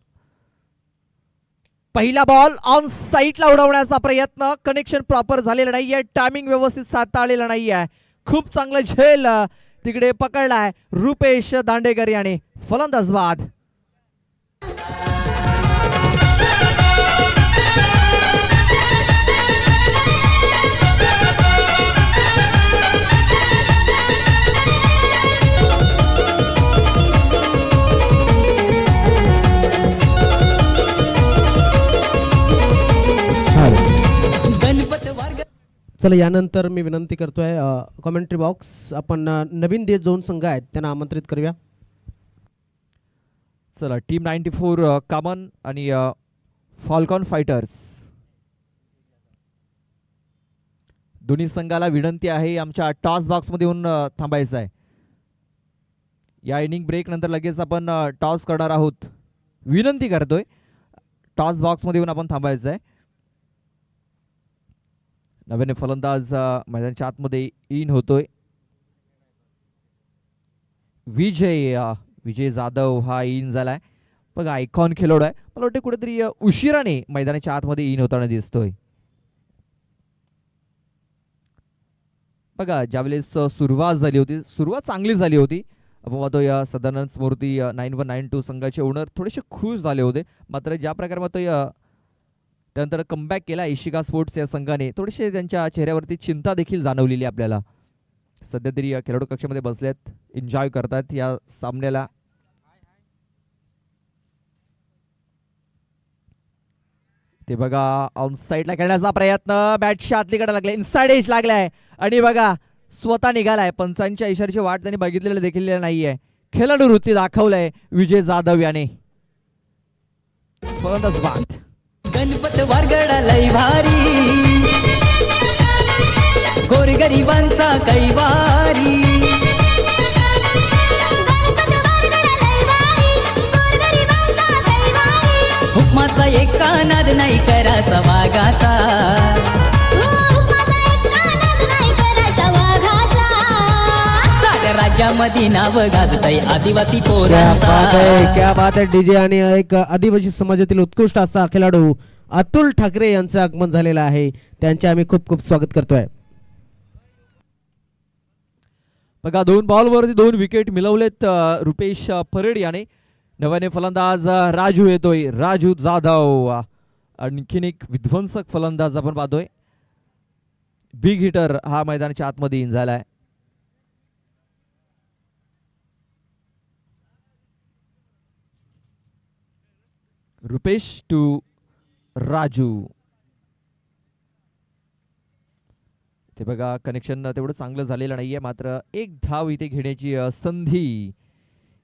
पहिला बॉल ऑन साईडला उडवण्याचा प्रयत्न, कनेक्शन प्रॉपर झालेलं नाहीये, टायमिंग व्यवस्थित साधता आलेलं नाहीये. खूप चांगलं झेल तिकडे पकडलाय रुपेश दांडेकर याने. फलंदाज बाद. गणपत वर्ग चला यानंतर मी विनंती करतोय कॉमेंट्री बॉक्स आपण नवीन देश झोन संघ आहेत त्यांना आमंत्रित करूया. चला टीम 94 कामन आणि फॉल्कॉन फायटर्स दोन्ही संघाला विनंती आहे आमच्या टॉस बॉक्समध्ये येऊन थांबायचं आहे. या इनिंग ब्रेक नंतर लगेच आपण टॉस करणार आहोत. विनंती करतोय टॉस बॉक्समध्ये येऊन आपण थांबायचं आहे. नव्याने फलंदाज मैदानाच्या आतमध्ये इन होतोय. विजय जाधव हा इन झालाय. बघा आयकॉन खेळाडू आहे. मला वाटतं कुठेतरी उशिराने मैदानाच्या आतमध्ये इन होताना दिसतोय. बघा ज्यावेळेस सुरुवात झाली होती, सुरुवात चांगली झाली होती. आपण पाहतोय सदानंद स्मृती 9192 संघाचे ओनर थोडेसे खुश झाले होते. मात्र ज्या प्रकारे पाहतोय त्यानंतर कमबॅक केला इशिका स्पोर्ट्स या संघाने, थोडेसे त्यांच्या चेहऱ्यावरती चिंता देखील जाणवलेली आपल्याला. सध्या तरी खेळाडू कक्षामध्ये बसलेत, एन्जॉय करतात या सामन्याला. ते बघा ऑन साईडला खेळण्याचा प्रयत्न, बॅटच्या आतलीकडे लागलाय, इनसाइड एज लागलाय आणि बघा स्वतः निघालाय. पंचांच्या इशाऱ्याची वाट त्यांनी बघितलेलं देखील नाहीये. खेळाडू वृत्ती दाखवलंय विजय जाधव याने. फलंदाज बाद. गणपत वरगडा लय भारी, गोरगरिबांचा कैवारी. हुकमाचा एका नाद नाही करायचा वाघाचा. साऱ्या राज्यामध्ये नाव गाजतय आदिवासी पोरांचा. क्या बात आहे डीजे. आणि एक आदिवासी समाजातील उत्कृष्ट असा खेळाडू अतुल ठाकरे यांचं आगमन झालेलं आहे. त्यांचे आम्ही खूप खूप स्वागत करतोय. बघा 2 बॉलवरती 2 विकेट मिळवलेत रुपेश परेड याने. नव्याने फलंदाज राजू येतोय, राजू जाधव. आणखीन एक विध्वंसक फलंदाज आपण पाहतोय. बिग हिटर हा मैदानाच्या आतमध्ये इन झालाय. रुपेश टू राजू. ते बघा कनेक्शन तेवढं चांगलं झालेलं नाहीये. मात्र एक धाव इथे घेण्याची संधी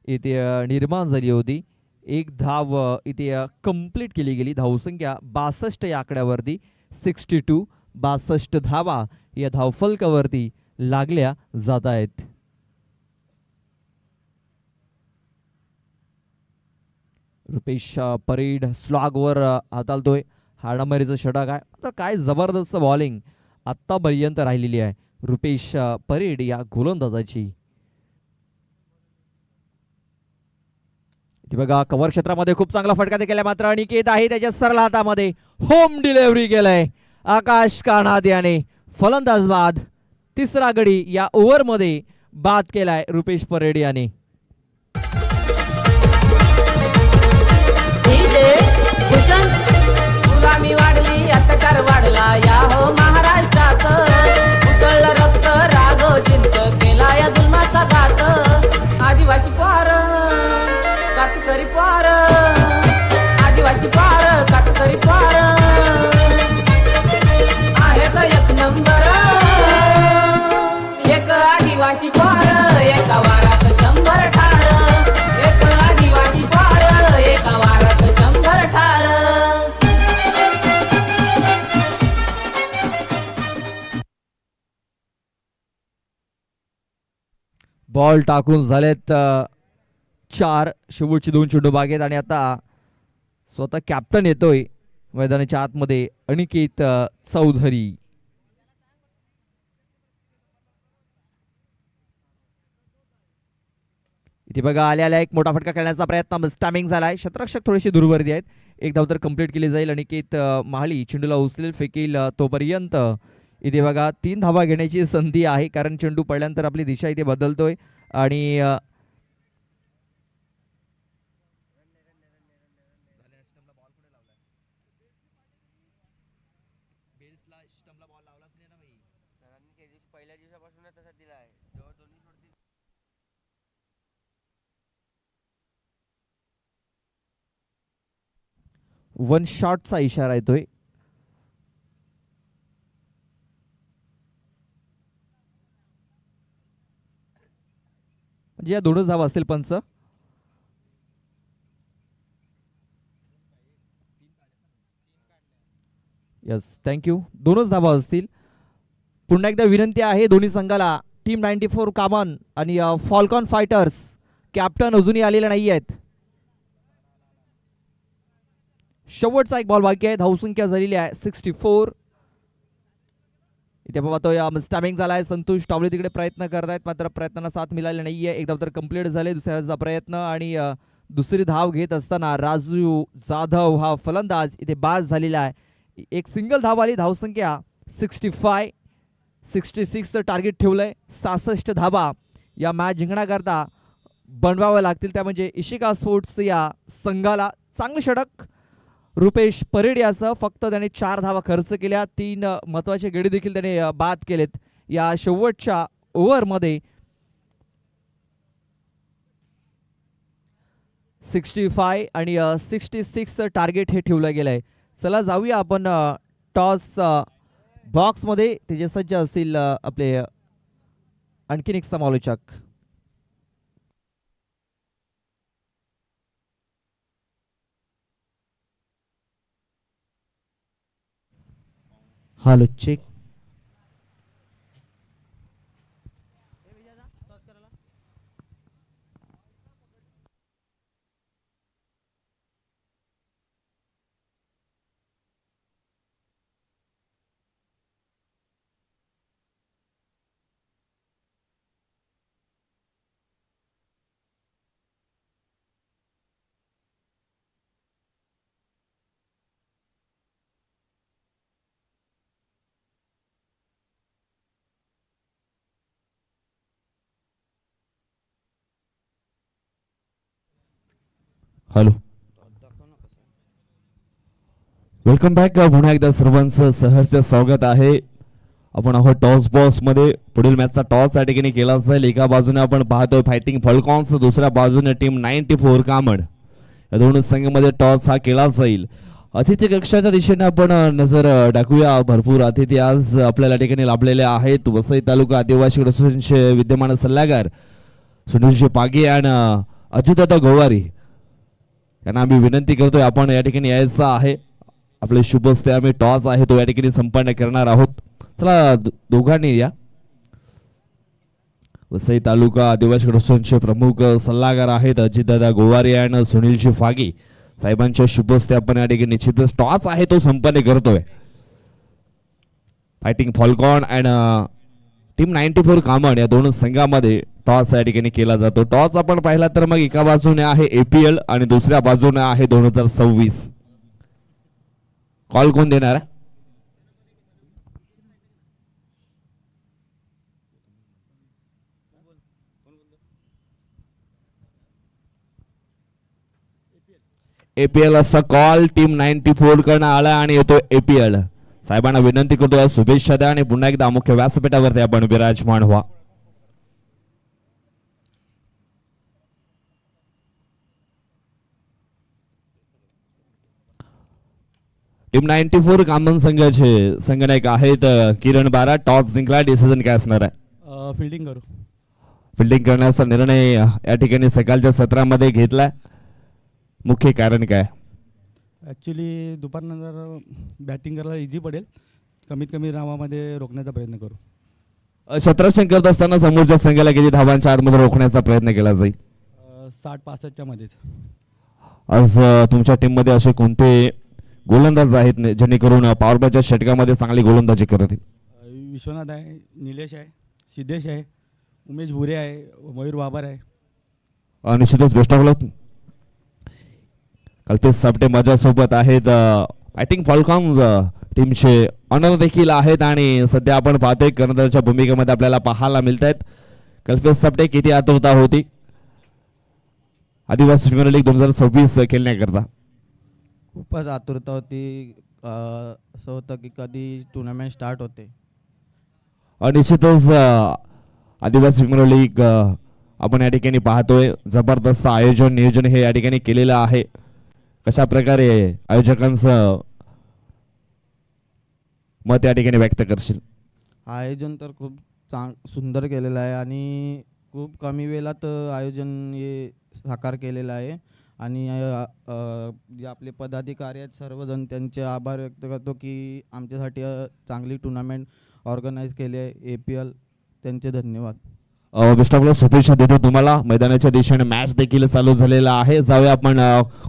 इथे निर्माण झाली होती. एक धाव इथे कंप्लीट केली गेली. धावसंख्या 62 या आकड्यावरती 62 62 धावा या धावफलकावरती लागल्या जात आहेत. रुपेश परेड स्लॉगवर हाताळतोय. हाडामारीचं षटक आहे. तर काय जबरदस्त बॉलिंग आत्तापर्यंत राहिलेली आहे रुपेश परेड या गोलंदाजाची. बघा कव्हर क्षेत्रामध्ये खूप चांगला फटका केलाय. मात्र अनिकेत आहे त्याच्या सरळ हातामध्ये होम डिलिव्हरी केलंय आकाश कानात याने. फलंदाज बाद. तिसरा गडी या ओव्हरमध्ये बाद केलाय रुपेश परेड याने. गुलामी वाढली अत्याचार वाढला या हो महाराष्ट्रात. उकळलं रक्त राग चिंत केला या जुलमाचा घात. आदिवासी पार कातकरी पार, आदिवासी पार कातकरी पार. आहे तर एक नंबर, एक आदिवासी पार एका वारात 100 ठार. एक आदिवासी पार एका वारात 100 ठार. बॉल टाकून झालेत 4. शेवटची 2 चेंडू बागेत आणि आता स्वतः कॅप्टन येतोय मैदानाच्या आतमध्ये, अनिकेत चौधरी. इथे बघा आल्या एक मोठा फटका खेळण्याचा प्रयत्न, स्टॅमिंग झालाय. क्षेत्ररक्षक थोडीशी दुर्वर्दी आहेत. एक धाव तर कंप्लीट केली जाईल. अनिकेत महाळी चेंडूला उचलेल, फेकील तोपर्यंत इथे बघा 3 धावा घेण्याची संधी आहे, कारण चेंडू पडल्यानंतर आपली दिशा इथे बदलतोय आणि वन शॉटचा इशारा येतोय. म्हणजे या 2च धावा असतील पंच. Yes, thank you. 2च धावा असतील. पुन्हा एकदा विनंती आहे दोन्ही संघाला, टीम 94 कामन आणि फॉल्कॉन फायटर्स कॅप्टन अजूनही आलेले नाही आहेत. शेवटचा एक बॉल बाकी आहे. धावसंख्या झालेली आहे 64. इथे पाहतोय स्टॅमिंग झालाय. संतोष टावळे तिकडे प्रयत्न करतायत, मात्र प्रयत्नांना साथ मिळाली नाहीये. एक धाव तर कंप्लीट झाले. दुसऱ्याचा प्रयत्न आणि दुसरी धाव घेत असताना राजू जाधव हा फलंदाज इथे बाद झालेला आहे. एक सिंगल धाव आली. धावसंख्या 65. 66चं टार्गेट ठेवलंय. 66 धावा या मॅच जिंकण्याकरता बनवाव्या लागतील. त्या म्हणजे इशिका स्पोर्ट्स या संघाला. चांगलं षटक रुपेश परेड यासह फक्त त्याने 4 धावा खर्च केल्या. 3 महत्वाचे गडी देखील त्याने बाद केलेत या शेवटच्या ओव्हरमध्ये. 65 आणि 66चं टार्गेट हे ठेवलं गेलंय. चला जाऊया आपण टॉस बॉक्समध्ये. त्याचे सज्ज असतील आपले आणखीन एक समालोचक. Hello check. Hello, welcome back. पुन्हा एकदा सर्वांचं सहर्ष स्वागत आहे. आपण आहोत टॉस बॉक्स मध्ये. पुढील मॅचचा टॉस या ठिकाणी केला जाईल. एका बाजूने आपण पाहतोय फायटिंग फॉल्कॉन्स, दुसऱ्या बाजूने टीम 94 कामड. या दोन संघामध्ये टॉस हा केला जाईल. अतिथी कक्षाच्या दिशेने आपण नजर टाकूया. भरपूर अतिथी आज आपल्याला ठिकाणी लाभलेले आहेत. वसई तालुका आदिवासी असोसिएशनचे विद्यमान सल्लागार सुनील पागे आणि अजितदादा गोवारी यांना आम्ही विनंती करतोय आपण या ठिकाणी यायचं आहे. आपले शुभ हस्ते आम्ही टॉस आहे तो या ठिकाणी संपन्न करणार आहोत. चला दोघांनी या. वसई तालुका आदिवासी असोसिएशनचे प्रमुख सल्लागार आहेत अजितदादा गोवारी आणि सुनीलजी फागी साहेबांच्या शुभ हस्ते आपण या ठिकाणी निश्चितच टॉस आहे तो संपन्न करतोय. फायटिंग फॉल्कॉन अँड टीम 94 कामण या दोन संघामध्ये टॉस या ठिकाणी केला जातो. टॉस आपण पाहिला तर मग एका बाजूने आहे APL आणि दुसऱ्या बाजूने आहे 2026. कॉल कोण देणार? APL असा कॉल टीम 94 कडनं आला आणि येतो APL. साहेबांना विनंती करतो शुभेच्छा द्या आणि पुन्हा एकदा मुख्य व्यासपीठावरती आपण विराजमान व्हा. टीम 94 कामन संघाचे संघनायक आहेत किरण बारा. टॉस जिंकला. डिसिजन काय असणार आहे? फिल्डिंग करू. फिल्डिंग करण्याचा निर्णय या ठिकाणी सकाळच्या सत्रामध्ये घेतला. मुख्य कारण काय? ॲक्च्युली दुपारनंतर बॅटिंग करायला इझी पडेल. कमीत कमी रामामध्ये रोखण्याचा प्रयत्न करू. क्षेत्ररक्षण करत असताना समोरच्या संघाला किती धावांच्या आतमध्ये रोखण्याचा प्रयत्न केला जाईल? 60-65च्या मध्येच. आज तुमच्या टीममध्ये असे कोणते गोलंदाज आहेत जेणेकरून पॉवर प्लेच्या षटकामध्ये चांगली गोलंदाजी करतील? विश्वनाथ आहे, निलेश आहे, सिद्धेश आहे, उमेश भुरे आहे, मयूर बाबर आहे. निश्चितच बेस्ट ऑफ लक. कल्पेश सापटे माझ्यासोबत आहेत. बॅटिंग फॉल्कॉन्स टीमचे ऑनर देखील आहेत आणि सध्या आपण पाहतोय कर्णधाराच्या भूमिकेमध्ये आपल्याला पाहायला मिळत आहेत. कल्पेश सापटे किती आतुरता होती आदिवासी प्रीमियर लीग 2026 खेळण्याकरता? खूपच आतुरता होती. असं होतं की कधी टुर्नामेंट स्टार्ट होते. निश्चितच आदिवासी प्रीमियर लीग आपण या ठिकाणी पाहतोय. जबरदस्त आयोजन नियोजन हे या ठिकाणी केलेलं आहे. कशा प्रकारे आयोजकांचं मत या ठिकाणी व्यक्त करशील? आयोजन तर खूप सुंदर केलेलं आहे आणि खूप कमी वेळात आयोजन हे साकार केलेलं आहे. आणि जे आपले पदाधिकारी आहेत सर्वजण त्यांचे आभार व्यक्त करतो की आमच्यासाठी चांगली टुर्नामेंट ऑर्गनाईज केली आहे APL. त्यांचे धन्यवाद. बेस्ट ऑफ लक शुभेच्छा देतो तुम्हाला. मैदानाच्या दिशेने मॅच देखील चालू झालेला आहे. जाऊया आपण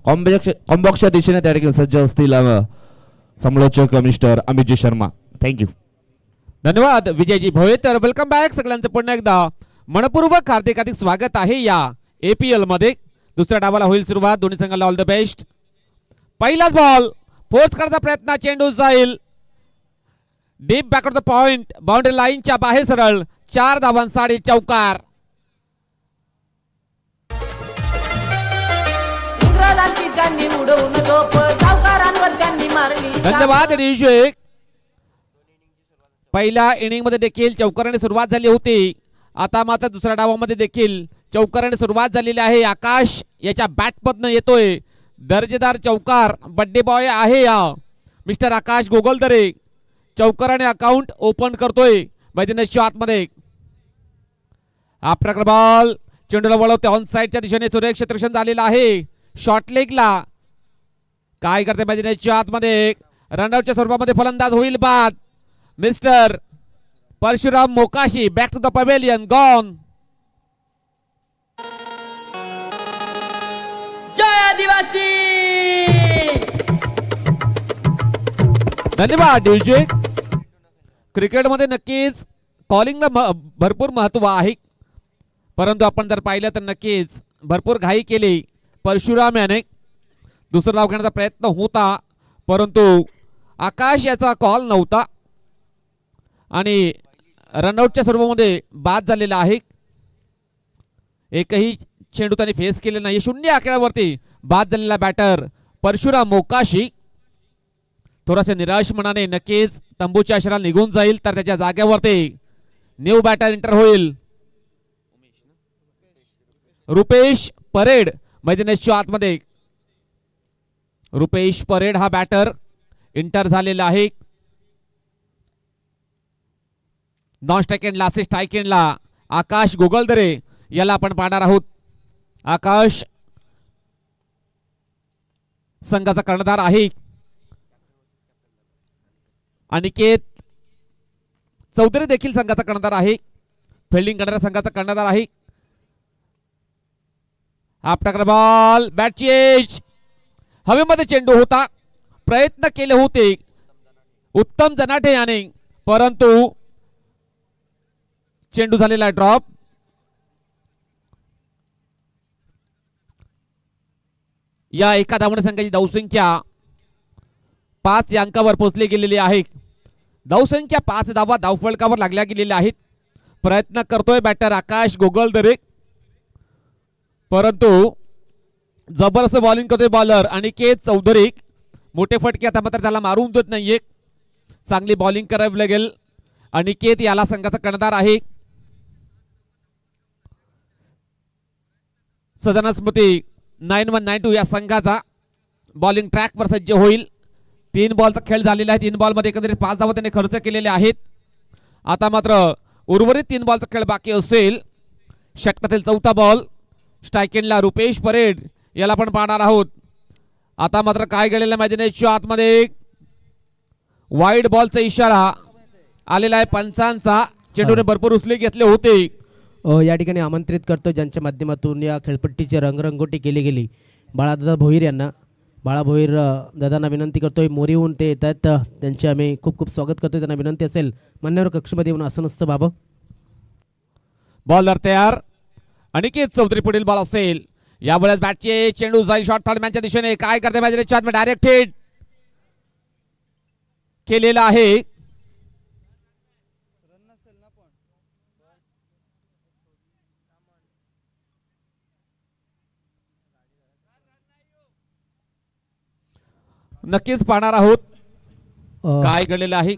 कॉम्बॉक्सच्या दिशेने त्या ठिकाणी सज्ज असतील समालोचक मिस्टर अमितजी शर्मा. थँक्यू. धन्यवाद विजयजी भोये. तर वेलकम बॅक सगळ्यांचं पुन्हा एकदा मनपूर्वक हार्दिक स्वागत आहे या APL मध्ये. दुसऱ्या डावाला होईल सुरुवात. दोन्ही संघाला ऑल द बेस्ट. पहिलाच बॉल फोर्स करण्याचा प्रयत्न. चेंडू जाईल deep back of the point. Boundary लाईनच्या बाहेर सरळ. 4 धावांसाठी चौकार. इंग्रजांची त्यांनी उडवून झोप सावकारांवर त्यांनी मारली. धन्यवाद DJ. पहिल्या इनिंग मध्ये देखील चौकाराने सुरुवात झाली होती. आता मात्र दुसऱ्या डावामध्ये देखील चौकाराने सुरुवात झालेली आहे. आकाश याच्या बॅटमधनं येतोय दर्जेदार चौकार. बड्डे बॉय आहे या मिस्टर आकाश गोगलदरे. चौकाराने अकाउंट ओपन करतोय मैदानाच्या आतमध्ये. हा प्रकार बॉल चेंडूला वळवते ऑन साइडच्या दिशेने. सुरेख क्षेत्ररक्षण झालेलं आहे शॉर्ट लेगला. काय करते मैदानाच्या आतमध्ये? रनआउटच्या स्वरूपामध्ये फलंदाज होईल बाद. Mister Parshuram Mokashi back to the pavilion. Gone. जय आदिवासी. धन्यवाद DJ. क्रिकेटमध्ये नक्कीच कॉलिंगला भरपूर महत्व आहे, परंतु आपण जर पाहिलं तर नक्कीच भरपूर घाई केली परशुराम याने. दुसरा डाव घेण्याचा प्रयत्न होता परंतु आकाश याचा कॉल नव्हता आणि रनआउटच्या स्वरूपामध्ये बाद झालेला आहे. एकही चेंडू त्याने फेस केले नाही. 0 आकड्यावरती बाद झालेला बॅटर परशुराम मोकाशी थोडासा निराश मनाने नक्कीच तंबूच्या आश्रयाला निघून जाईल. तर त्याच्या जागेवरती न्यू बॅटर एंटर होईल. रुपेश परेड मैदानाच्या आतमध्ये. रुपेश परेड हा बॅटर एंटर झालेला आहे. नॉन स्ट्राइक एंडला स्ट्राइक एंडला आकाश गोगलदरे याला आपण पाहणार आहोत. आकाश संघाचा कर्णधार आहे. अनिकेत चौधरी देखील संघाचा कर्णधार आहे. फिल्डिंग करणाऱ्या संघाचा कर्णधार आहे. हा प्रकार बॉल बॅट चेंज. हवेमध्ये चेंडू होता. प्रयत्न केले होते उत्तम जनाठे याने परंतु चेंडू झालेला ड्रॉप. या एका धावणे संघाची धावसंख्या 5 या अंकावर पोहोचली गेलेली आहे. धावसंख्या 5 धावा धावफलकावर लागल्या गेलेल्या आहेत. प्रयत्न करतोय बॅटर आकाश गोगलदरे परंतु जबरदस्त बॉलिंग करतोय बॉलर अनिकेत चौधरी. मोठे फटके आता मात्र त्याला मारून देत नाहीये. चांगली बॉलिंग करावी लागेल. अनिकेत याला संघाचा कर्णधार आहे. सदना स्मृती 9192 या संघाचा बॉलिंग ट्रॅकवर सज्ज होईल. 3 बॉलचा खेळ झालेला आहे. 3 बॉलमध्ये एकंदरीत 5 धावा त्याने खर्च केलेले आहेत. आता मात्र उर्वरित 3 बॉलचा खेळ बाकी असेल. षटकातील 4था बॉल स्ट्राइक एंडला रुपेश परेड याला आपण पाहणार आहोत. आता मात्र काय घडलेलं मैदानाच्या आतमध्ये वाईड बॉलचा इशारा आलेला आहे पंचांचा. चेंडूने भरपूर उसले घेतले होते. या ठिकाणी आमंत्रित करतो ज्यांच्या माध्यमातून या खेळपट्टीची रंगरंगोटी केली गेली बाळादादा भोईर यांना. बाळा भोईर दादांना विनंती करतोय, मोरीहून ते येत आहेत, त्यांचे आम्ही खूप खूप स्वागत करतोय. त्यांना विनंती असेल मान्यवर कक्षमध्ये येऊन असं नसतं बाबा. बॉलर तयार. अनिकेत चौधरी पुढील बॉल असेल. यावेळेस बॅटचे चेंडू जाईल शॉर्ट थर्ड मॅनच्या दिशेने. काय करते मॅच डायरेक्ट हिट केलेला आहे. नक्कीच पाहणार आहोत काय घडलेलं आहे.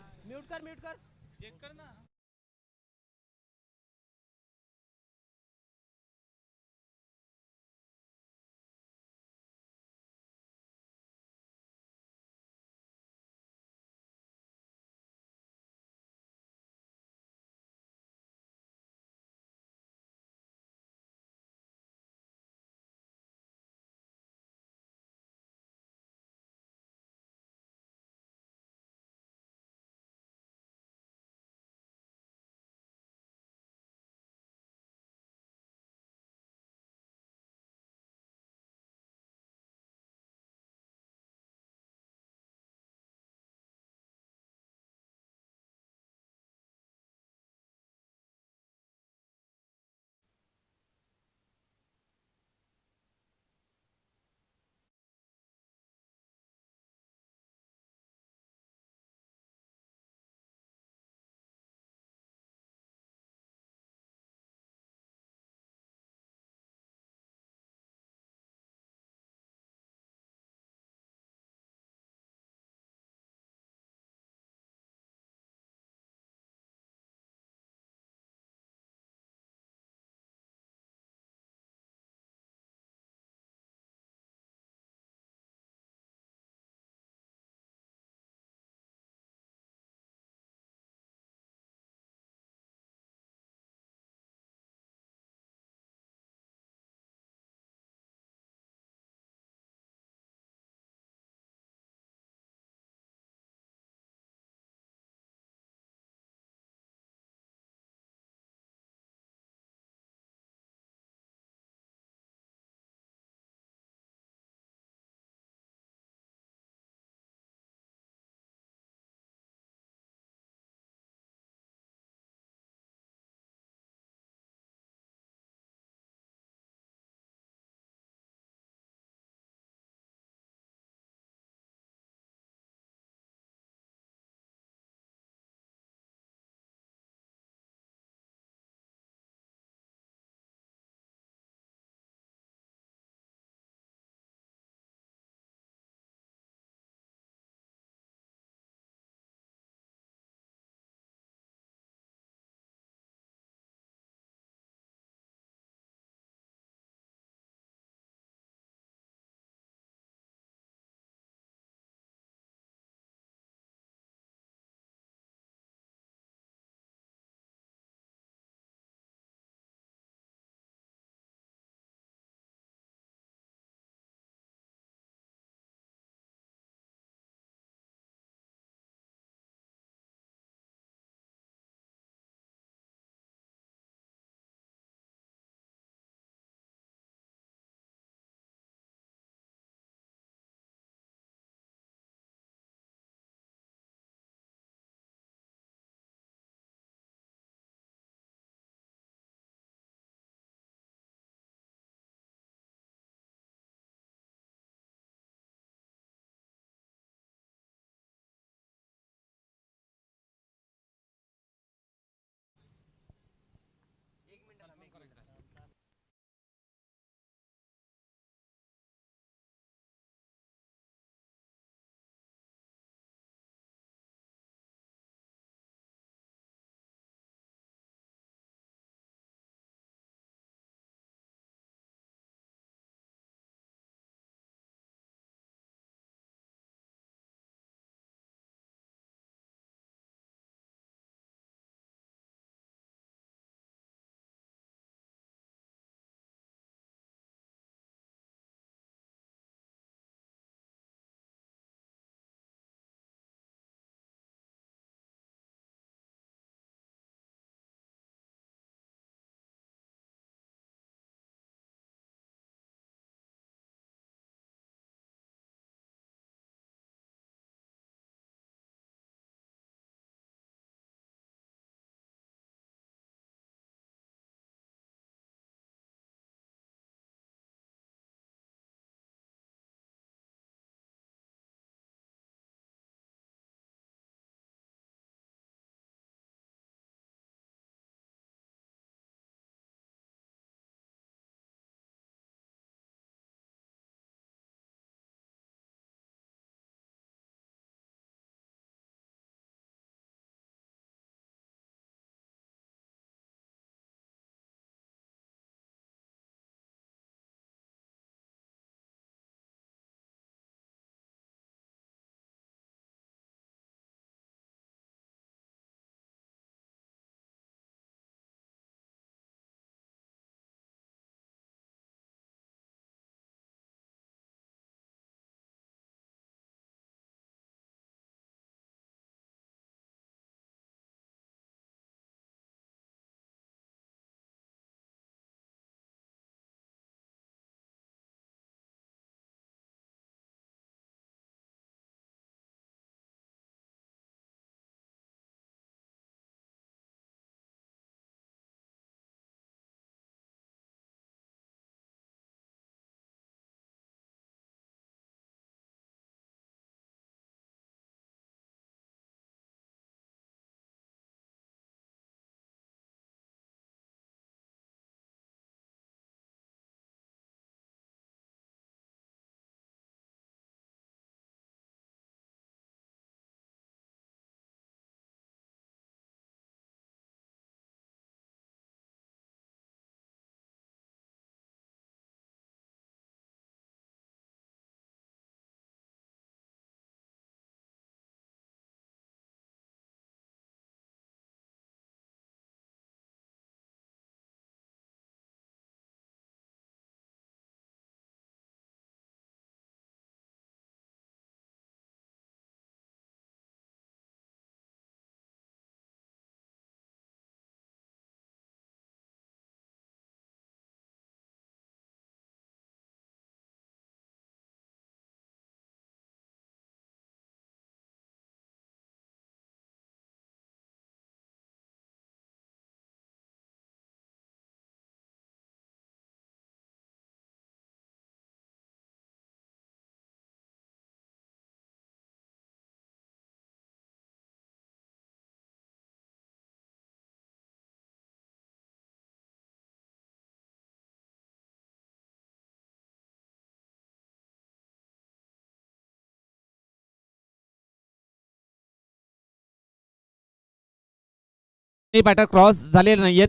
बॅटर क्रॉस झालेले नाहीयेत.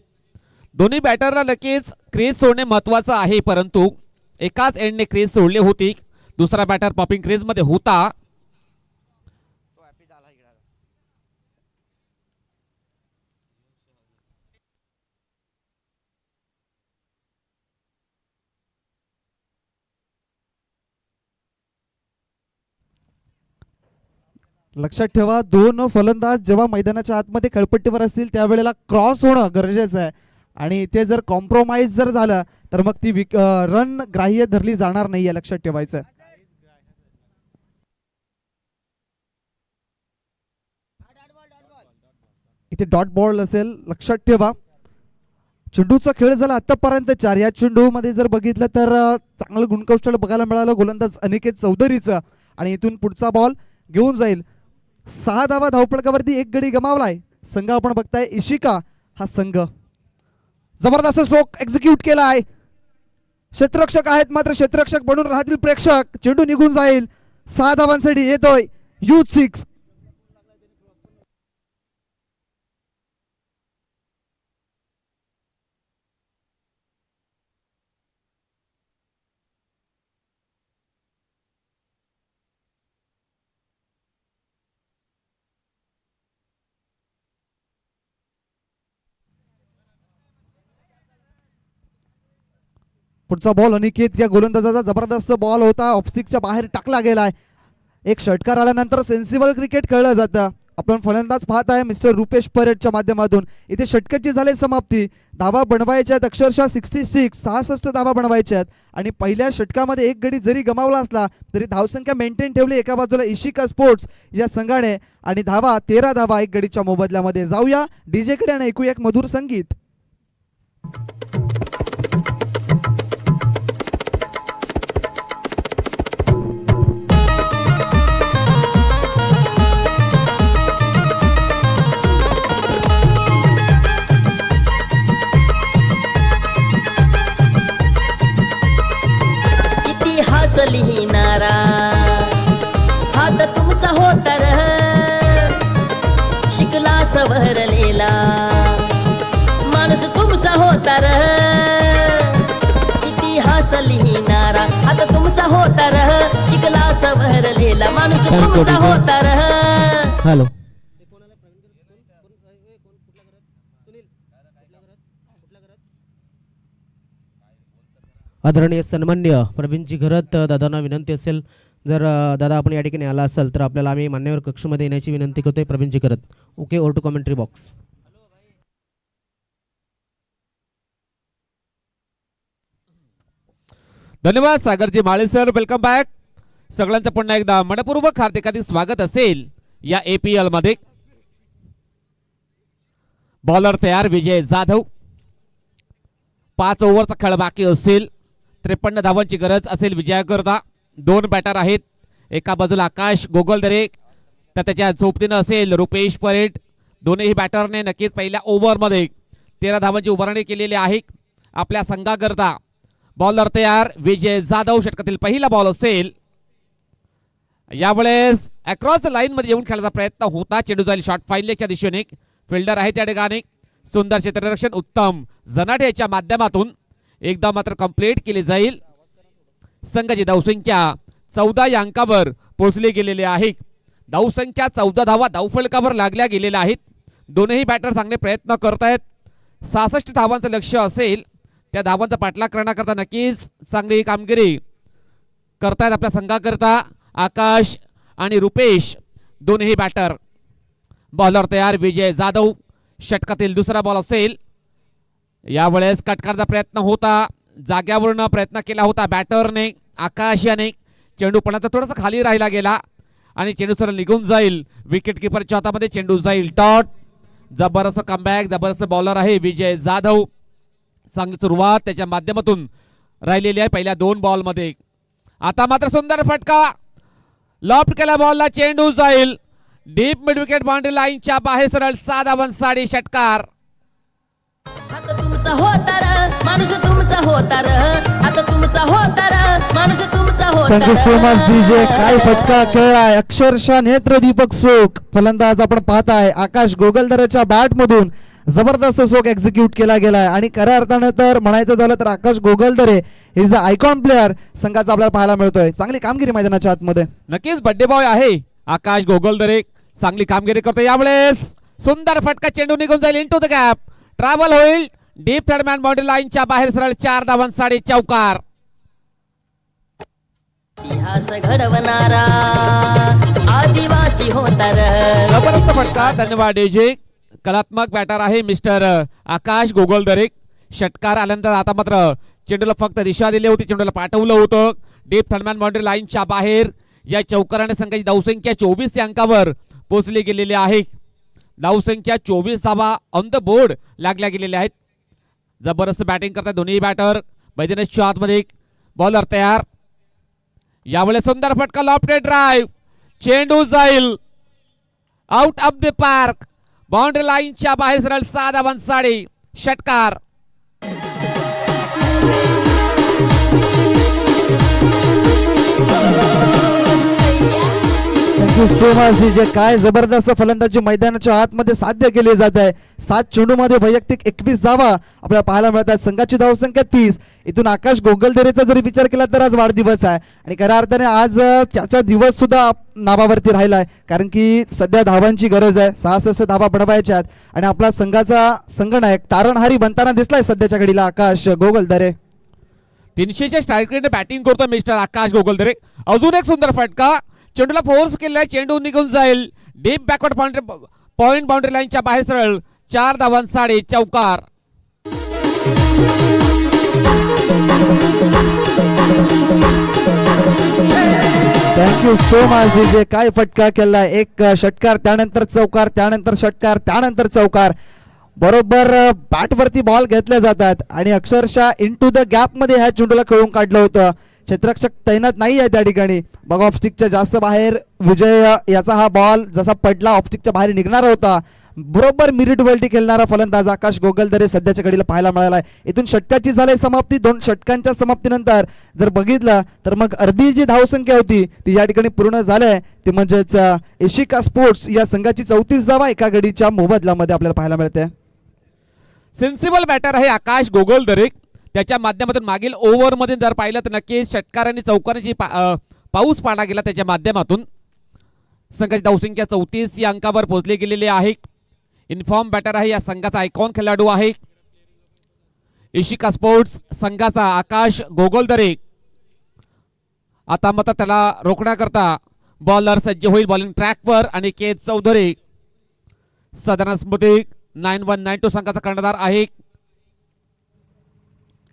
दोन्ही बॅटरला लगेच क्रेज सोडणे महत्वाचं आहे, परंतु एकाच एंडने क्रेज सोडले होती. दुसरा बॅटर पॉपिंग क्रेज मध्ये होता. लक्षात ठेवा, दोन फलंदाज जेव्हा मैदानाच्या आतमध्ये खेळपट्टीवर असतील त्यावेळेला क्रॉस होणं गरजेचं आहे आणि ते जर कॉम्प्रोमाइज जर झालं तर मग ती रन ग्राह्य धरली जाणार नाहीये. लक्षात ठेवायचं. इथे डॉट बॉल असेल, लक्षात ठेवा. चेंडूचा खेळ झाला आतापर्यंत 4. या चेंडू मध्ये जर बघितलं तर चांगलं गुणकौशल्य बघायला मिळालं गोलंदाज अनिकेत चौधरीचं आणि इथून पुढचा बॉल घेऊन जाईल. 6 धावा धावफलकावरती 1 गडी गमावलाय संघ. आपण बघताय इशिका हा संघ. जबरदस्त स्ट्रोक एक्झिक्यूट केलाय. क्षेत्ररक्षक आहेत मात्र क्षेत्ररक्षक बनून राहतील प्रेक्षक. चेंडू निघून जाईल. 6 धावांसाठी येतोय युथ 6. पुढचा बॉल अनिकेत या गोलंदाजाचा जबरदस्त बॉल होता. ऑफस्टिकच्या बाहेर टाकला गेलाय. एक षटकार आल्यानंतर सेन्सिबल क्रिकेट खेळलं जातं. आपण फलंदाज पाहत आहे मिस्टर रुपेश परेडच्या माध्यमातून. इथे षटकाची झाली समाप्ती. धावा बनवायच्या आहेत अक्षरशः 66 धावा बनवायच्या आहेत आणि पहिल्या षटकामध्ये 1 गडी जरी गमावला असला तरी धावसंख्या मेंटेन ठेवली एका बाजूला इशिका स्पोर्ट्स या संघाने आणि धावा 13 धावा 1 गडीच्या मोबदल्यामध्ये. जाऊया डीजे कडे आणि ऐकूया एक मधुर संगीत. लिहिणारा हात तुमचा होता र, शिकला सवरलेला माणूस तुमचा होता र. इतिहास लिहिणारा हात तुमचा होता र, शिकला सवरलेला माणूस तुमचा होता र. हॅलो आदरणीय सन्मान्य प्रवीणजी घरत दादांना विनंती असेल, जर दादा आपण या ठिकाणी आला असाल तर आपल्याला आम्ही मान्यवर कक्षमध्ये येण्याची विनंती करतोय. Praveenji Gharat. Okay, over to commentary box. धन्यवाद Sagarji Male sir. Welcome back. सगळ्यांचं पुन्हा एकदा मनपूर्वक हार्दिक स्वागत असेल या APL मध्ये. बॉलर तयार विजय जाधव. 5 ओव्हरचा खेळ बाकी असेल. 53 धावांची गरज असेल विजयाकरता. 2 बॅटर आहेत. एका बाजूला आकाश गोगलदरे तर त्याच्या झोपतीनं असेल रुपेश परेड. दोन्ही बॅटरने नक्कीच पहिल्या ओव्हरमध्ये 13 धावांची उभारणी केलेली आहे आपल्या संघाकरता. बॉलर तयार विजय जाधव. षटकातील पहिला बॉल असेल. यावेळेस अक्रॉस द लाईन मध्ये येऊन खेळायचा प्रयत्न होता. चेंडू जाईल शॉर्ट फाईनच्या दिशेने. फिल्डर आहे त्या ठिकाणी. सुंदर क्षेत्ररक्षण उत्तम जनाटे याच्या माध्यमातून एकदा मात्र कंप्लीट केली जाईल. संघाची धावसंख्या 14 या अंकावर पोहोचली गेलेली आहे. धावसंख्या 14 धावा धावफलकावर लागल्या गेलेल्या आहेत. दोन्ही बॅटर चांगले प्रयत्न करत आहेत. 66 धावांचं लक्ष्य असेल. त्या धावांचा पाठलाग करण्याकरता नक्कीच चांगली कामगिरी करतायत आपल्या संघाकरता आकाश आणि रुपेश दोन्ही बॅटर. बॉलर तयार विजय जाधव. षटकातील दुसरा बॉल असेल. यावेळेस कट करण्याचा प्रयत्न होता. जाग्यावरून प्रयत्न केला होता बॅटरने आकाश याने. चेंडू पडण्याचा थोडासा खाली राहिला गेला आणि चेंडू सरळ निघून जाईल. विकेट किपरच्या हातामध्ये चेंडू जाईल डॉट. जबरदस्त कमबॅक. जबरदस्त बॉलर आहे विजय जाधव. चांगली सुरुवात त्याच्या माध्यमातून राहिलेली आहे पहिल्या 2 बॉलमध्ये. आता मात्र सुंदर फटका. लॉफ्ट केला बॉलला. चेंडू जाईल डीप मिड विकेट बाउंड्री लाईनच्या बाहेर. सरळ 6 धावांसाठी षटकार. आता तुमचा होता र, माणूस तुमचा होता र. आता तुमचा होता र, माणूस तुमचा होता र. Thank you so much DJ. काय फटका खेळलाय. अक्षरशः नेत्रदीपक स्ट्रोक. फलंदाज आपण पाहताय आकाश गोगलदरेच्या बॅट मधून जबरदस्त स्ट्रोक एक्झिक्यूट केला गेलाय आणि खऱ्या अर्थानं तर म्हणायचं झालं तर आकाश गोगलदरे इज अ आयकॉन प्लेअर संघाचा आपल्याला पाहायला मिळतोय. चांगली कामगिरी मैदानाच्या आतमध्ये. नक्कीच बड्डे बॉय आहे आकाश गोगलदरे, चांगली कामगिरी करतो. यावेळेस सुंदर फटका, चेंडू निघून जाईल इनटू द गॅप, ट्रॅव्हल होईल डीप थर्ड मॅन बाउंड्री लाईनच्या बाहेर, सरळ 4 धावांसाठी चौकार. इतिहास घडवणारा आदिवासी होता जबरदस्त फटका, धन्यवाद डीजे. कलात्मक बॅटर आहे मिस्टर आकाश गोगलदरे. षटकार आल्यानंतर आता मात्र चेंडूला फक्त दिशा दिली होती, चेंडूला पाठवलं होतं डीप थर्ड मॅन बाउंड्री लाईनच्या बाहेर. या चौकाराने संघाची धावसंख्या 24 या अंकावर पोहोचली गेलेली आहे. धावसंख्या 24 धावा ऑन द बोर्ड लागल्या गेलेल्या आहेत. जबरदस्त बॅटिंग करतात दोन्ही बॅटर. मैदानाच्या आतमध्ये बॉलर तयार. यावेळेस सुंदर फटका, लॉफ्टेड ड्राईव्ह, चेंडू जाईल out of the park, boundary लाईनच्या बाहेर, सरळ 6 धावांसाठी षटकार. जे काय जबरदस्त फलंदाजी मैदानाच्या आतमध्ये साध्य केली जात आहे. 7 चेंडूमध्ये वैयक्तिक 21 धावा आपल्याला पाहायला मिळतात. संघाची धावसंख्या 30. इथून आकाश गोगलदरेचा जरी विचार केला तर आज वाढदिवस आहे आणि खऱ्या अर्थाने आज त्याचा दिवस सुद्धा नावावरती राहिलाय, कारण की सध्या धावांची गरज आहे. 66 धावा बनवायच्या आणि आपला संघाचा संघनायक तारणहारी बनताना दिसलाय सध्याच्या घडीला आकाश गोगलदरे. 300च्या स्ट्राईक रेटने बॅटिंग करतो मिस्टर आकाश गोगलदरे. अजून एक सुंदर फटका, चेंडूला फोर्स केलाय, चेंडू निघून जाईल डीप बॅकवर्ड पॉइंट बाउंड्री लाईनच्या बाहेर, सरळ 4 धावांसाठी चौकार. थँक्यू सो मच जे काय फटका केला. एक षटकार, त्यानंतर चौकार, त्यानंतर षटकार, त्यानंतर चौकार. बरोबर बॅटवरती बॉल घेतले जातात आणि अक्षरशः इनटू द गॅप मध्ये ह्या चेंडूला खेळून काढलं होतं. क्षेत्ररक्षक तैनात नाही आहे त्या ठिकाणी. बघा ऑफस्टिकच्या जास्त बाहेर विजय याचा हा बॉल जसा पडला ऑफस्टिकच्या बाहेर निघणारा होता. बरोबर मिरिट वर्ल्डी खेळणारा फलंदाज आकाश गोगलदरे सध्याच्या घडीला पाहायला मिळाला आहे. इथून षटकाची झाली समाप्ती. 2 षटकांच्या समाप्तीनंतर जर बघितलं तर मग अर्धी जी धावसंख्या होती ती या ठिकाणी पूर्ण झाली. ती म्हणजेच इशिका स्पोर्ट्स या संघाची 34 धावा एका गडीच्या मोबदल्यामध्ये आपल्याला पाहायला मिळते. सेन्सिबल बॅटर आहे आकाश गोगलदरे. त्याच्या माध्यमातून मागील ओव्हरमध्ये जर पाहिलं तर नक्कीच षटकार आणि चौकाराची पाऊस पाडला गेला. त्याच्या माध्यमातून संघाची धावसंख्या 34 या अंकावर पोहोचली गेलेली आहे. इन्फॉर्म बॅटर आहे, या संघाचा आयकॉन खेळाडू आहे इशिका स्पोर्ट्स संघाचा आकाश गोगलदरे. आता मात्र त्याला रोखण्याकरता बॉलर सज्ज होईल बॉलिंग ट्रॅकवर. आणि के चौधरी साधारण स्मृती 9192 संघाचा कर्णधार आहे.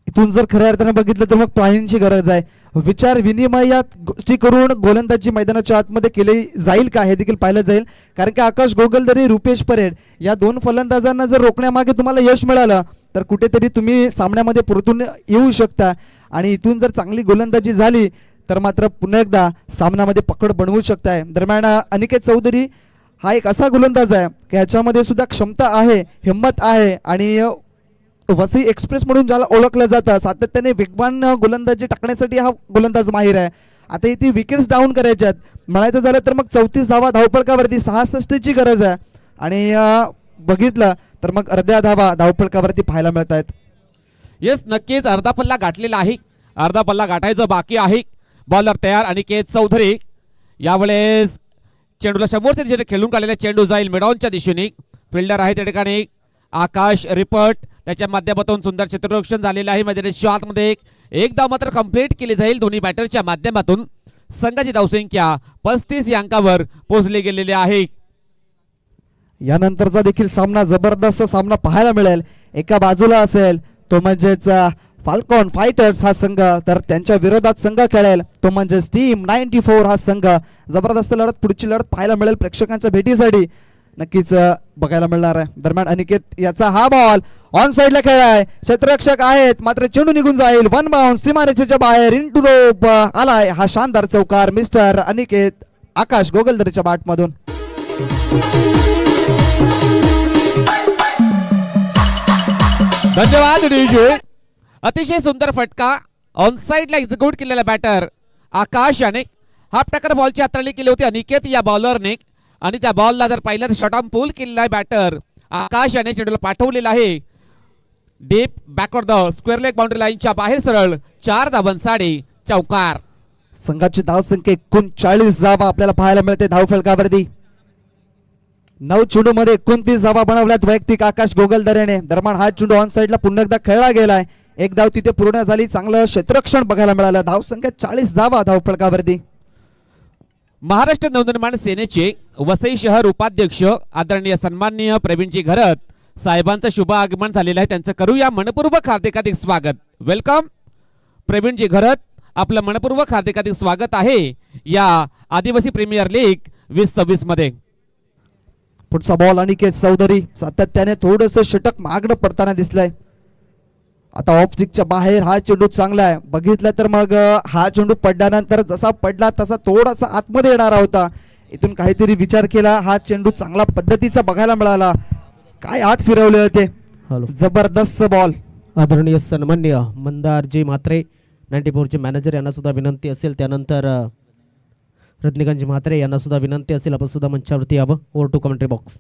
इथून जर खऱ्या अर्थाने बघितलं तर मग प्लॅनिंगची गरज आहे. विचार विनिमय या गोष्टी करून गोलंदाजी मैदानाच्या आतमध्ये केली जाईल का हे देखील पाहिलं जाईल, कारण की आकाश गोगलदरे, रुपेश परेड या 2 फलंदाजांना जर रोखण्यामागे तुम्हाला यश मिळालं तर कुठेतरी तुम्ही सामन्यामध्ये परतून येऊ शकता. आणि इथून जर चांगली गोलंदाजी झाली तर मात्र पुन्हा एकदा सामन्यामध्ये पकड बनवू शकताय. दरम्यान अनिकेत चौधरी हा एक असा गोलंदाज आहे की ह्याच्यामध्ये सुद्धा क्षमता आहे, हिंमत आहे आणि वसई एक्सप्रेस म्हणून ज्याला ओळखलं जातं, सातत्याने वेगवान गोलंदाजी टाकण्यासाठी हा गोलंदाज माहीर आहे. आता इथे विकेट्स डाऊन करायच्यात म्हणायचं झालं तर मग 34 धावा धावफलकावरती 66ची गरज आहे आणि बघितलं तर मग अर्ध्या धावा धावफलकावरती पाहायला मिळत आहेत. येस, नक्कीच अर्धा पल्ला गाठलेला आहे, अर्धा पल्ला गाठायचं बाकी आहे. बॉलर तयार आणि के चौधरी. यावेळेस चेंडूला समोरच्या दिशेने खेळून काढलेला चेंडू जाईल मिडॉनच्या दिशेने. फिल्डर आहे त्या ठिकाणी आकाश रिपट. त्याच्या माध्यमातून सुंदर क्षेत्ररक्षण झालेलं आहे. म्हणजे शॉटमध्ये एक धाव मात्र कंप्लीट केली जाईल दोन्ही बॅटरच्या माध्यमातून. संघाची धावसंख्या 35 या अंकावर पोहोचली गेलेली आहे. यानंतरचा देखील सामना जबरदस्त सामना पाहायला मिळेल. एका बाजूला असेल तो म्हणजेच फाल्कॉन फायटर्स हा संघ, तर त्यांच्या विरोधात संघ खेळेल तो म्हणजेच टीम 94 हा संघ. जबरदस्त लढत, पुढची लढत पाहायला मिळेल प्रेक्षकांच्या भेटीसाठी नक्कीच बघायला मिळणार आहे. दरम्यान अनिकेत याचा हा बॉल ऑन साइडला खेळाय, क्षेत्ररक्षक आहेत मात्र चेंडू निघून जाईल. 1 बाउंस सीमारेषेच्या बाहेर इनटू रोप आलाय हा शानदार चौकार मिस्टर अनिकेत आकाश गोगलदरेच्या बॅटमधून. धन्यवाद डीजे. अतिशय सुंदर फटका ऑन साइडला एक्झिक्यूट केलेला बॅटर आकाश याने हाफ टक्कर बॉलची हाताळणी केली होती अनिकेत या बॉलरने. आणि त्या बॉलला जर पाहिलं तर शॉट ऑन पूल केलेला आहे बॅटर आकाश याने चेंडूला पाठवलेला आहे deep backward the square leg boundary लाईनच्या बाहेर सरळ 4 धावांसाठी चौकार. संघाची धावसंख्या 39 धावा आपल्याला पाहायला मिळते धावफलकावरती. 9 चेंडू मध्ये 29 धावा बनवल्यात वैयक्तिक आकाश गोगलदऱ्याने. दरम्यान हा चेंडू ऑन साइडला पुन्हा एकदा खेळला गेलाय. एक धाव तिथे पूर्ण झाली. चांगलं क्षेत्ररक्षण बघायला मिळालं. धावसंख्या 40 धावा धावफलकावरती. महाराष्ट्र नवनिर्माण सेनेचे वसई शहर उपाध्यक्ष आदरणीय सन्माननीय प्रवीणजी घरत साहेबांचं शुभ आगमन झालेलं आहे. त्यांचं करूया मनपूर्वक हार्दिक स्वागत. वेलकम प्रवीणजी घरत, आपलं मनपूर्वक हार्दिक स्वागत आहे या आदिवासी प्रीमियर लीग 2026 मध्ये. पुढचा बॉल अनिकेत चौधरी. सातत्याने थोडंसं षटक मागणं पडताना दिसलंय. आता ऑफ स्टिकच्या बाहेर हा चेंडू चांगला आहे. बघितलं तर मग हा चेंडू पडल्यानंतर जसा पडला तसा थोडासा आतमध्ये येणारा होता. इथून काहीतरी विचार केला. हा चेंडू चांगला पद्धतीचा बघायला मिळाला. काय आत फिरवले होते. जबरदस्त बॉल. आदरणीय सन्मान्य मंदारजी म्हात्रे 94चे मॅनेजर यांना सुद्धा विनंती असेल. त्यानंतर रजनीकांतजी म्हात्रे यांना सुद्धा विनंती असेल आपण सुद्धा मंचावरती यावं. Over to commentary box.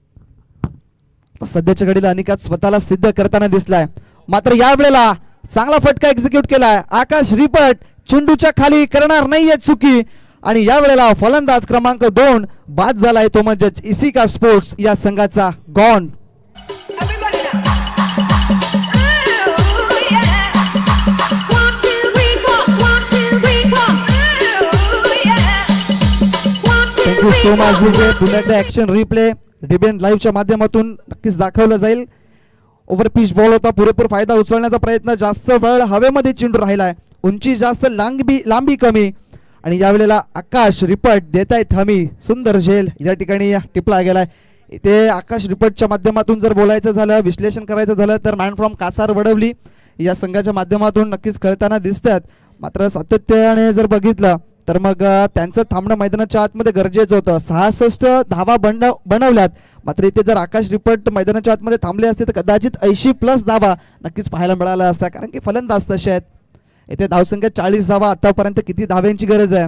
सध्याच्या घडीला अनिकेत स्वतःला सिद्ध करताना दिसलाय. मात्र या वेळेला चांगला फटका एक्झिक्यूट केलाय. आकाश रिपट चेंडूच्या खाली करणार नाहीये चुकी. आणि या वेळेला फलंदाज क्रमांक 2 बाद झालाय. तो म्हणजे इसिका स्पोर्ट्स या संघाचा गॉन. थँक्यू सो मच विजय. पुन्हा एकदा ऍक्शन रिप्ले डिबेन लाईव्हच्या माध्यमातून नक्कीच दाखवलं जाईल. ओव्हर पिच बॉल होता. पुरेपूर फायदा उचलण्याचा प्रयत्न. जास्त वेळ हवेमध्ये चेंडू राहिलाय. उंची जास्त, लांबी कमी. आणि यावेळेला आकाश रिपट देत आहेत हमी. सुंदर झेल या ठिकाणी टिपला गेलाय. इथे आकाश रिपटच्या माध्यमातून जर बोलायचं झालं, विश्लेषण करायचं झालं तर मॅन फ्रॉम कासार वडवली या संघाच्या माध्यमातून नक्कीच खेळताना दिसतात. मात्र सातत्याने जर बघितलं तर मग त्यांचं थांबणं मैदानाच्या आतमध्ये गरजेचं होतं. 66 धावा बनवल्यात. मात्र इथे जर आकाश रिपट मैदानाच्या आतमध्ये थांबले असते तर कदाचित 80+ धावा नक्कीच पाहायला मिळाल्या असत्या. कारण की फलंदाज तसे आहेत. इथे धावसंख्या 40 धावा. आतापर्यंत किती धाव्यांची गरज आहे?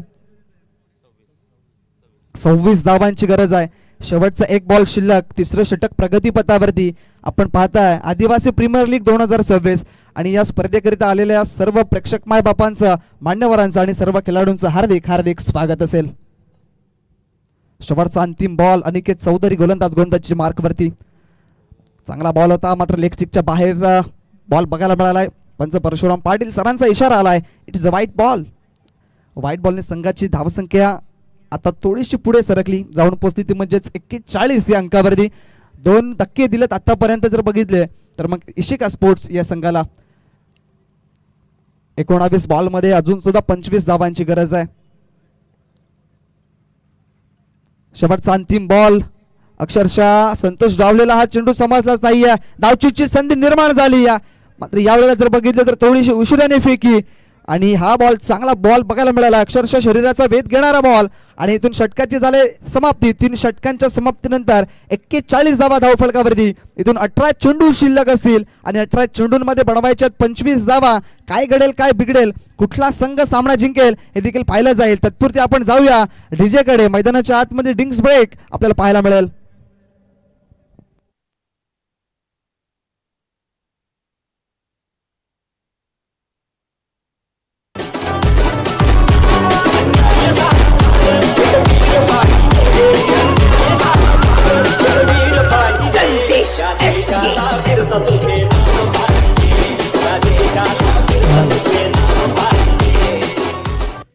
26 धावांची गरज आहे. शेवटचा एक बॉल शिल्लक. तिसरं षटक प्रगतीपथावरती. आपण पाहताय आदिवासी प्रीमियर लीग 2026 आणि या स्पर्धेकरिता आलेल्या सर्व प्रेक्षक मायबापांचं, मान्यवरांचं आणि सर्व खेळाडूंचं हार्दिक स्वागत असेल. शेवटचा अंतिम बॉल अनिकेत चौधरी गोलंदाजची मार्कवरती. चांगला बॉल होता. मात्र लेग स्टिकच्या बाहेर बॉल बघायला मिळालाय. पंच परशुराम पाटील सरांचा इशारा आलाय. It is a white ball. White बॉलने संघाची धावसंख्या आता थोडीशी पुढे सरकली. जाऊन पोहोचली ती म्हणजेच 41 या अंकावरती. 2 धक्के दिलेत आतापर्यंत जर बघितले तर मग इशिका स्पोर्ट्स या संघाला 19 बॉलमध्ये अजून सुद्धा 25 धावांची गरज आहे. शेवटचा अंतिम बॉल. अक्षरशः संतोष डावलेला हा चेंडू समजलाच नाहीये. धावचीची संधी निर्माण झाली या. मात्र यावेळेला जर बघितलं तर थोडीशी उशिराने फेकी आणि हा बॉल चांगला बॉल बघायला मिळाला. अक्षरशः शरीराचा वेध घेणारा बॉल. आणि इथून षटकाची झाले समाप्ती. 3 षटकांच्या समाप्तीनंतर 41 धावा धावफलकावरती. इथून 18 चेंडू शिल्लक असतील आणि 18 चेंडूंमध्ये बनवायच्यात 25 धावा. काय घडेल, काय बिघडेल, कुठला संघ सामना जिंकेल हे देखील पाहिलं जाईल. तत्पुरती आपण जाऊया डीजे कडे. मैदानाच्या आतमध्ये ड्रिंक्स ब्रेक आपल्याला पाहायला मिळेल.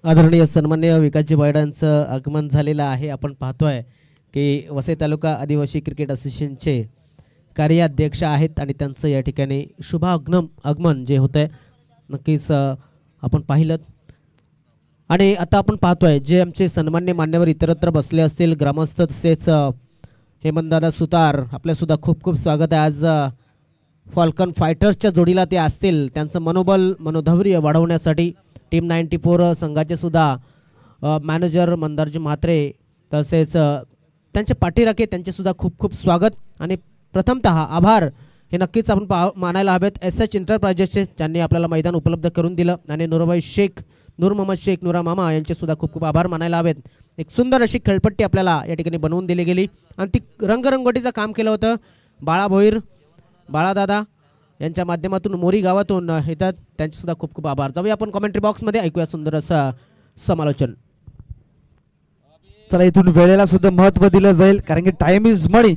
आदरणीय सन्मान्य विकासजी बायडांचं आगमन झालेलं आहे. आपण पाहतोय की वसई तालुका आदिवासी क्रिकेट असोसिएशनचे कार्याध्यक्ष आहेत आणि त्यांचं या ठिकाणी शुभ आगमन जे होतं आहे नक्कीच आपण पाहिलं. आणि आता आपण पाहतोय जे आमचे सन्मान्य मान्यवर इतरत्र बसले असतील, ग्रामस्थ तसेच हेमंतदादा सुतार, आपल्यासुद्धा खूप खूप स्वागत आहे. आज फॉल्कन फायटर्सच्या जोडीला ते असतील. त्यांचं मनोधैर्य वाढवण्यासाठी टीम 94 संघाचे सुद्धा मॅनेजर मंदारजी म्हात्रे तसेच त्यांचे पाठीराखे त्यांचेसुद्धा खूप खूप स्वागत. आणि प्रथमतः आभार हे नक्कीच आपण मानायला हवेत SH एंटरप्राइजेसचे, ज्यांनी आपल्याला मैदान उपलब्ध करून दिलं. आणि नूर मोहम्मद शेख नुरा मामा यांचेसुद्धा खूप खूप आभार मानायला हवेत. एक सुंदर अशी खेळपट्टी आपल्याला या ठिकाणी बनवून दिली गेली आणि ती रंगरंगोटीचं काम केलं होतं बाळा भोईर, बाळादादा यांच्या माध्यमातून मोरी गावातून येतात, त्यांचे सुद्धा खूप खूप आभार. जाऊया आपण कमेंट्री बॉक्समध्ये, ऐकूया सुंदर असं समालोचन. चला, इथून वेळेला सुद्धा महत्व दिलं जाईल, कारण की टाइम इज मनी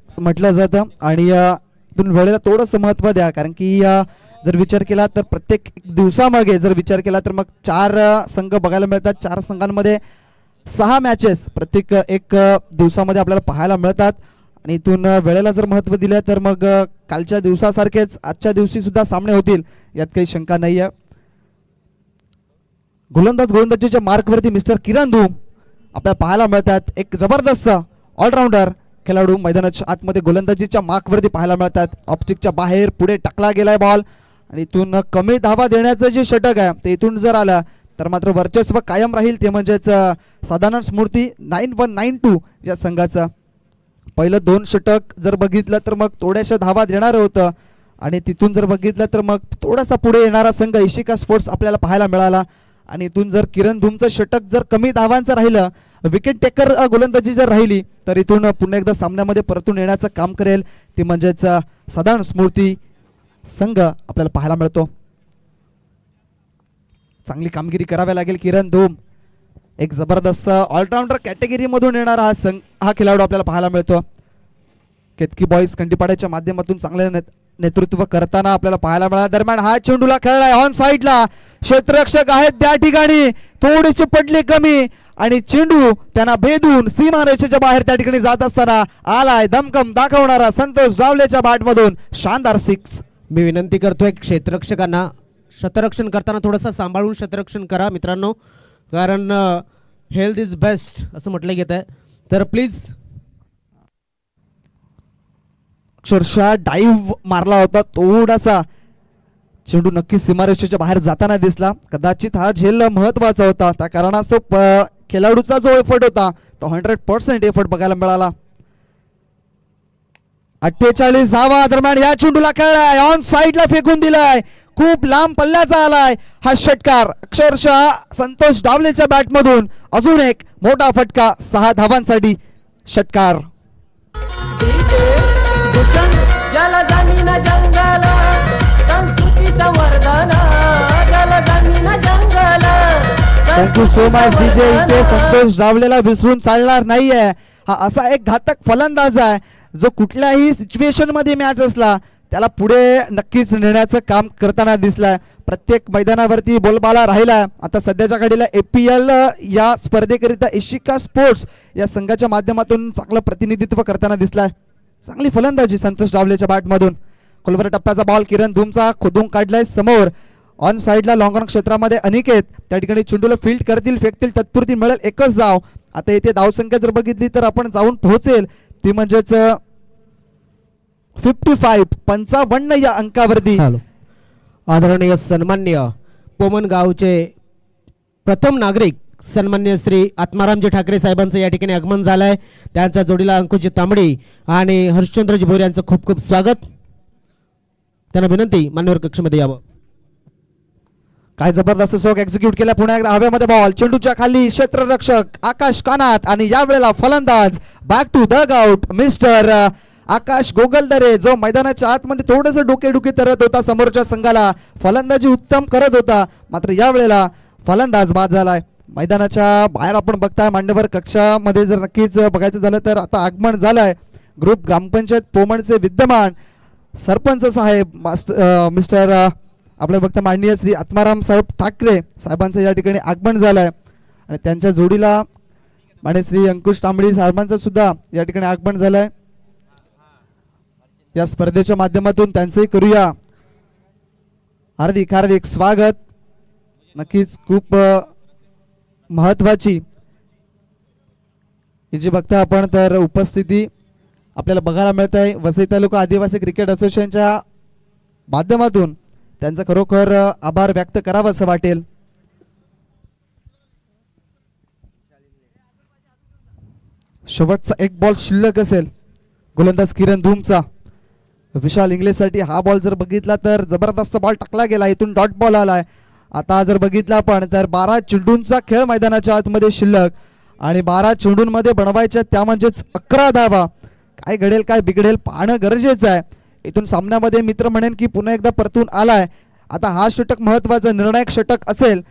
असं म्हटलं जातं. आणि इथून वेळेला थोडंसं महत्व द्या, कारण की जर विचार केला तर प्रत्येक दिवसामागे जर विचार केला तर मग 4 संघ बघायला मिळतात. 4 संघांमध्ये 6 मॅचेस प्रत्येक एक दिवसामध्ये आपल्याला पाहायला मिळतात. आणि इथून वेळेला जर महत्व दिलं तर मग कालच्या दिवसासारखेच आजच्या दिवशी सुद्धा सामने होतील, यात काही शंका नाही आहे. गोलंदाजीच्या मार्कवरती मिस्टर किरण धूम आपल्याला पाहायला मिळतात. एक जबरदस्त ऑलराऊंडर खेळाडू मैदानाच्या आतमध्ये गोलंदाजीच्या मार्कवरती पाहायला मिळतात. ऑप्टिकच्या बाहेर पुढे टाकला गेलाय बॉल, आणि इथून कमी धावा देण्याचं जे षटक आहे ते इथून जर आलं तर मात्र वर्चस्व कायम राहील. ते म्हणजेच सदानंद स्मृती 9192 या संघाचं पहिलं 2 षटक जर बघितलं तर मग थोड्याशा धावा देणारं होतं, आणि तिथून जर बघितलं तर मग थोडासा पुढे येणारा संघ इशिका स्पोर्ट्स आपल्याला पाहायला मिळाला. आणि इथून जर किरण धूमचं षटक जर कमी धावांचं राहिलं, विकेट टेकर गोलंदाजी जर राहिली, तर इथून पुन्हा एकदा सामन्यामध्ये परतून येण्याचं काम करेल. ती म्हणजेच सदानंद स्मृती संघ आपल्याला पाहायला मिळतो. चांगली कामगिरी करावी लागेल किरण धूम. एक जबरदस्त ऑलराऊंडर कॅटेगरीमधून येणारा हा खेळाडू आपल्याला पाहायला मिळतो. केतकी बॉईज कंडीपाड्याच्या माध्यमातून चांगले नेतृत्व करताना आपल्याला पाहायला मिळाला. दरम्यान हा चेंडूला खेळलाय ऑन साईडला, क्षेत्ररक्षक आहेत त्या ठिकाणी, थोडीशी पडली कमी, आणि चेंडू त्यांना भेदून सीमारेषेच्या बाहेर त्या ठिकाणी जात असताना आलाय दमकम दाखवणारा संतोष जावलेच्या बॅटमधून शानदार 6. मी विनंती करतोय क्षेत्ररक्षकांना शतरक्षण करताना थोडंसं सांभाळून शतरक्षण करा मित्रांनो, कारण हेल्थ इज बेस्ट असं म्हटलं गेलं आहे. तर प्लीज. अक्षरशः डाईव्ह मारला होता, थोडासा चेंडू नक्कीच सीमारेषेच्या बाहेर जाताना दिसला. कदाचित हा झेल महत्वाचा होता, त्या कारणास्तव खेळाडूचा जो एफर्ट होता तो 100% एफर्ट बघायला मिळाला. 48 धावा. दरम्यान या चेंडूला खेळलाय ऑन साईडला फेकून दिलाय, खूप लांब पल्ल्याचा आलाय हा षटकार. अक्षरशः संतोष डावलेच्या बॅटमधून अजून एक मोठा फटका 6 धावांसाठी षटकार. जल जमीन जंगल संस्कृती संवर्धन, जल जमीन जंगल. Thank you so much DJ. इथे संतोष डावलेला विसरून चालणार नाहीये. हा असा एक घातक फलंदाज आहे जो कुठल्याही सिच्युएशन मध्ये मॅच असला त्याला पुढे नक्कीच नेण्याचं काम करताना दिसलाय. प्रत्येक मैदानावरती बोलबाला राहिला. आता सध्याच्या घडीला APL या स्पर्धेकरिता इशिका स्पोर्ट्स या संघाच्या माध्यमातून चांगलं प्रतिनिधित्व करताना दिसलाय. चांगली फलंदाजी संतोष डावलेच्या बॅटमधून. खोलवर टप्प्याचा बॉल किरण धूमचा खोदून काढलाय समोर. ऑन साईडला लॉंग रन क्षेत्रामध्ये अनिकेत त्या ठिकाणी चेंडूला फील्ड करतील, फेकतील, तत्पुरती मिळेल एकच धाव. आता इथे धावसंख्या जर बघितली तर आपण जाऊन पोहोचेल ती म्हणजेच 55 या अंकावरती. आदरणीय सन्मान्य पोमन गावचे प्रथम नागरिक सन्मान्य श्री आत्मारामजी ठाकरे साहेबांचं या ठिकाणी आगमन झालंय. त्यांच्या जोडीला अंकुशजी तांबडी आणि हर्षचंद्रजी भोईर यांचं खूप खूप स्वागत. त्यांना विनंती मान्यवर कक्षामध्ये यावं. काय जबरदस्त स्ट्रोक एक्झिक्यूट केला. पुन्हा एकदा हवेमध्ये बॉल, चेंडूच्या खाली क्षेत्ररक्षक आकाश कानात, आणि यावेळेला फलंदाज back to the out mister Akash Gogaldare, जो मैदानाच्या आतमध्ये थोडंसं डोकेडुकी करत होता, समोरच्या संघाला फलंदाजी उत्तम करत होता, मात्र यावेळेला फलंदाज बाद झालाय. मैदानाच्या बाहेर आपण बघताय मांडवर कक्षामध्ये जर नक्कीच बघायचं झालं तर आता आगमन झालंय ग्रुप ग्रामपंचायत पोमणचे विद्यमान सरपंच साहेब मिस्टर आपल्याला बघता माननीय श्री आत्माराम साहेब ठाकरे साहेबांचं या ठिकाणी आगमन झालंय. आणि त्यांच्या जोडीला माननीय श्री अंकुश तांबडी साहेबांचं सुद्धा या ठिकाणी आगमन झालंय. या स्पर्धेच्या माध्यमातून त्यांचंही करूया हार्दिक हार्दिक स्वागत. नक्कीच खूप महत्वाची ही जी बघता आपण तर उपस्थिती आपल्याला बघायला मिळत आहे. वसई तालुका आदिवासी क्रिकेट असोसिएशनच्या माध्यमातून त्यांचा खरोखर आभार व्यक्त करावा असं वाटेल. शेवटचा एक बॉल शिल्लक असेल गोलंदाज किरण धूमचा. विशाल इंग्लिशसाठी हा बॉल जर बघितला तर जबरदस्त बॉल टाकला गेला, इथून डॉट बॉल आलाय. आता जर बघितला आपण तर 12 चेंडूंचा खेळ मैदानाच्या आतमध्ये शिल्लक, आणि 12 चेंडूंमध्ये बनवायच्या त्या म्हणजेच 11 धावा. काय घडेल काय बिघडेल पाहणं गरजेचं आहे. इथून सामन्यामध्ये मित्र म्हणेन की पुन्हा एकदा परतून आलाय. आता हा षटक महत्वाचा निर्णायक षटक असेल.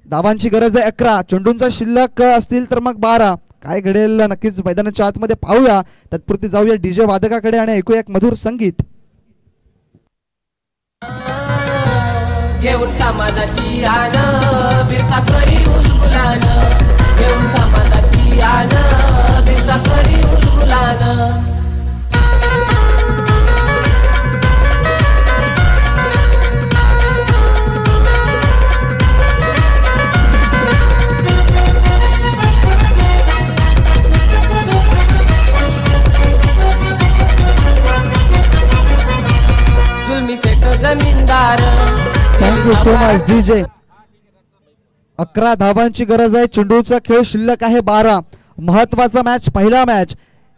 धावांची गरज आहे 11, चेंडूंचा शिल्लक असतील तर मग 12. काय घडेल नक्कीच मैदानाच्या आतमध्ये पाहूया. तत्पुरती जाऊया डीजे वादकाकडे आणि ऐकूया एक मधुर संगीत. घेऊन समाजाची आन बिरसा करी उलगुलान, घेऊन समाजाची आन बिरसा करी उलगुलान. जुलमी सेठ जमीनदार. Thank you so much DJ. 11 धावांची गरज आहे. चेंडूचा खेळ शिल्लक आहे 12. महत्वाचा मॅच, पहिला मॅच.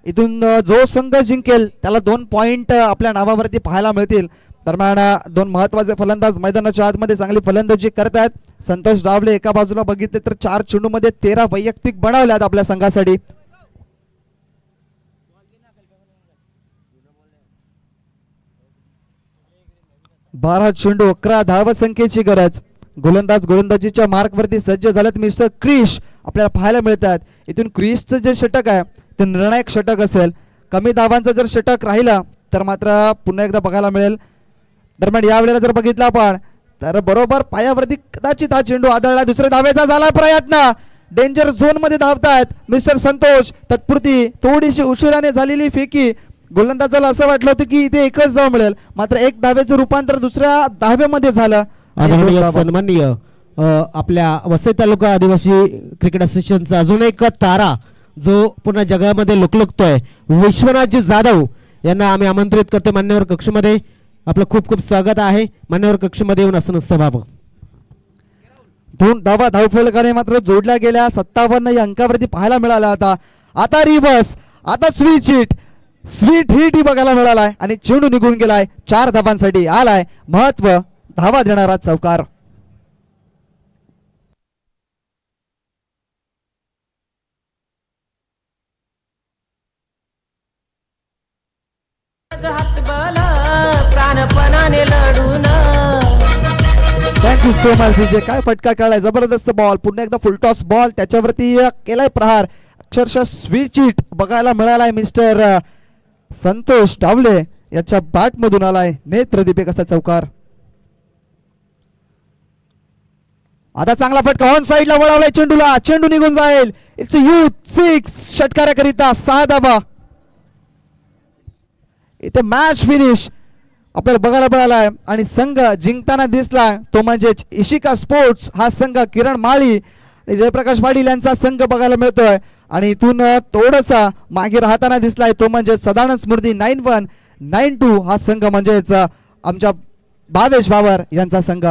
इथून जो संघ जिंकेल त्याला 2 पॉइंट आपल्या नावावरती पाहायला मिळतील. दरम्यान 2 महत्वाचे फलंदाज मैदानाच्या आतमध्ये चांगली फलंदाजी करतायत. संतोष डावले एका बाजूला बघितले तर 4 चेंडूमध्ये 13 वैयक्तिक बनवल्यात आपल्या संघासाठी. बारा चेंडू 11 धावसंख्येची गरज. गोलंदाजीच्या मार्कवरती सज्ज झालेत मिस्टर क्रिश आपल्याला पाहायला मिळतात. इथून क्रिशचं जे षटक आहे ते निर्णायक षटक असेल. कमी धावांचं जर षटक राहिलं तर मात्र पुन्हा एकदा बघायला मिळेल. दरम्यान यावेळेला जर बघितलं आपण तर बरोबर पायावरती कदाचित हा चेंडू आदळला. दुसऱ्या धावेचा झाला प्रयत्न. डेंजर झोन मध्ये धावतायत मिस्टर संतोष. तत्पुरती थोडीशी उशिराने झालेली फेकी. गोलंदाजाला असं वाटलं होतं की इथे एकच धाव मिळेल, मात्र एक धावेचं रूपांतर दुसऱ्या धावेमध्ये झालं. आदरणीय सन्माननीय आपल्या वसई तालुका आदिवासी क्रिकेट असोसिएशनचा अजून एक तारा जो पूर्ण जगामध्ये लुकलुकतोय, विश्वनाथजी जाधव यांना आम्ही आमंत्रित करतो मान्यवर कक्षमध्ये. आपलं खूप खूप स्वागत आहे. मान्यवर कक्षमध्ये येऊन असं नसतं बाबा. 2 धावा धावफलकाने मात्र जोडल्या गेल्या. 57 या अंकावरती पाहायला मिळाला. आता रिवर्स, आता स्वीट हिट ही बघायला मिळालाय आणि चेंडू निघून गेलाय. 4 धावांसाठी आलाय. महत्व धावा देणारा चौकार. हातबल प्राणपणाने लढून. Thank you so much DJ. काय फटका खेळलाय, जबरदस्त बॉल. पुन्हा एकदा फुलटॉस बॉल, त्याच्यावरती केलाय प्रहार. अक्षरशः स्वीट हिट बघायला मिळालाय. मिस्टर संतोष डावले याच्या बॅट मधून आलाय नेत्रदीपक असा चौकार. आता चांगला फटका ऑन साइडला वळवलाय चेंडूला. चेंडू निघून जाईल. इट्स यूथ 6 षटकाराकरिता 6 धावा. इथे मॅच फिनिश आपल्याला बघायला मिळालाय आणि संघ जिंकताना दिसला तो म्हणजे इशिका स्पोर्ट्स हा संघ. किरण माळी आणि जयप्रकाश पाटील यांचा संघ बघायला मिळतोय आणि इथून थोडासा मागे राहताना दिसलाय तो म्हणजे सदानंद स्मृती 9192 हा संघ म्हणजेच आमच्या भावेश भावर यांचा संघ.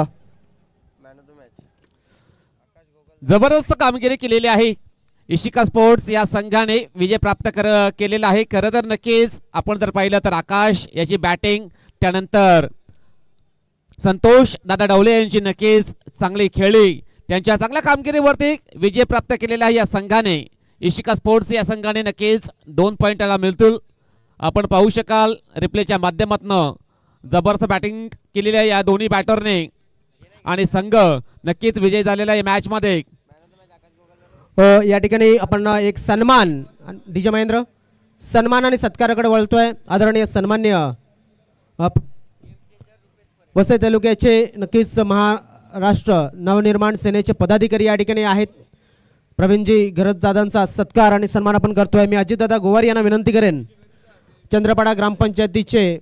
जबरदस्त कामगिरी केलेली आहे इशिका स्पोर्ट्स या संघाने. विजय प्राप्त केलेला आहे. खरं तर नक्कीच आपण जर पाहिलं तर आकाश याची बॅटिंग, त्यानंतर संतोष दादा डावले यांची नक्कीच चांगली खेळली. त्यांच्या चांगल्या कामगिरीवरती विजय प्राप्त केलेला आहे या संघाने. इशिका स्पोर्ट्स या संघाने नक्कीच 2 पॉइंटाला मिळतील. आपण पाहू शकाल रिप्लेच्या माध्यमातून जबरदस्त बॅटिंग केलेली आहे या दोन्ही बॅटरने आणि संघ नक्कीच विजय झालेला आहे मॅच मध्ये. या ठिकाणी आपण एक सन्मान डीजे महेंद्र सन्मान आणि सत्काराकडे वळतोय. आदरणीय सन्मान्य वसई तालुक्याचे नक्कीच महाराष्ट्र नवनिर्माण सेनेचे पदाधिकारी या ठिकाणी आहेत. प्रवीणजी घरतदादांचा सत्कार आणि सन्मान आपण करतोय. मी अजितदादा गोवारी यांना विनंती करेन चंद्रपाडा ग्रामपंचायतीचे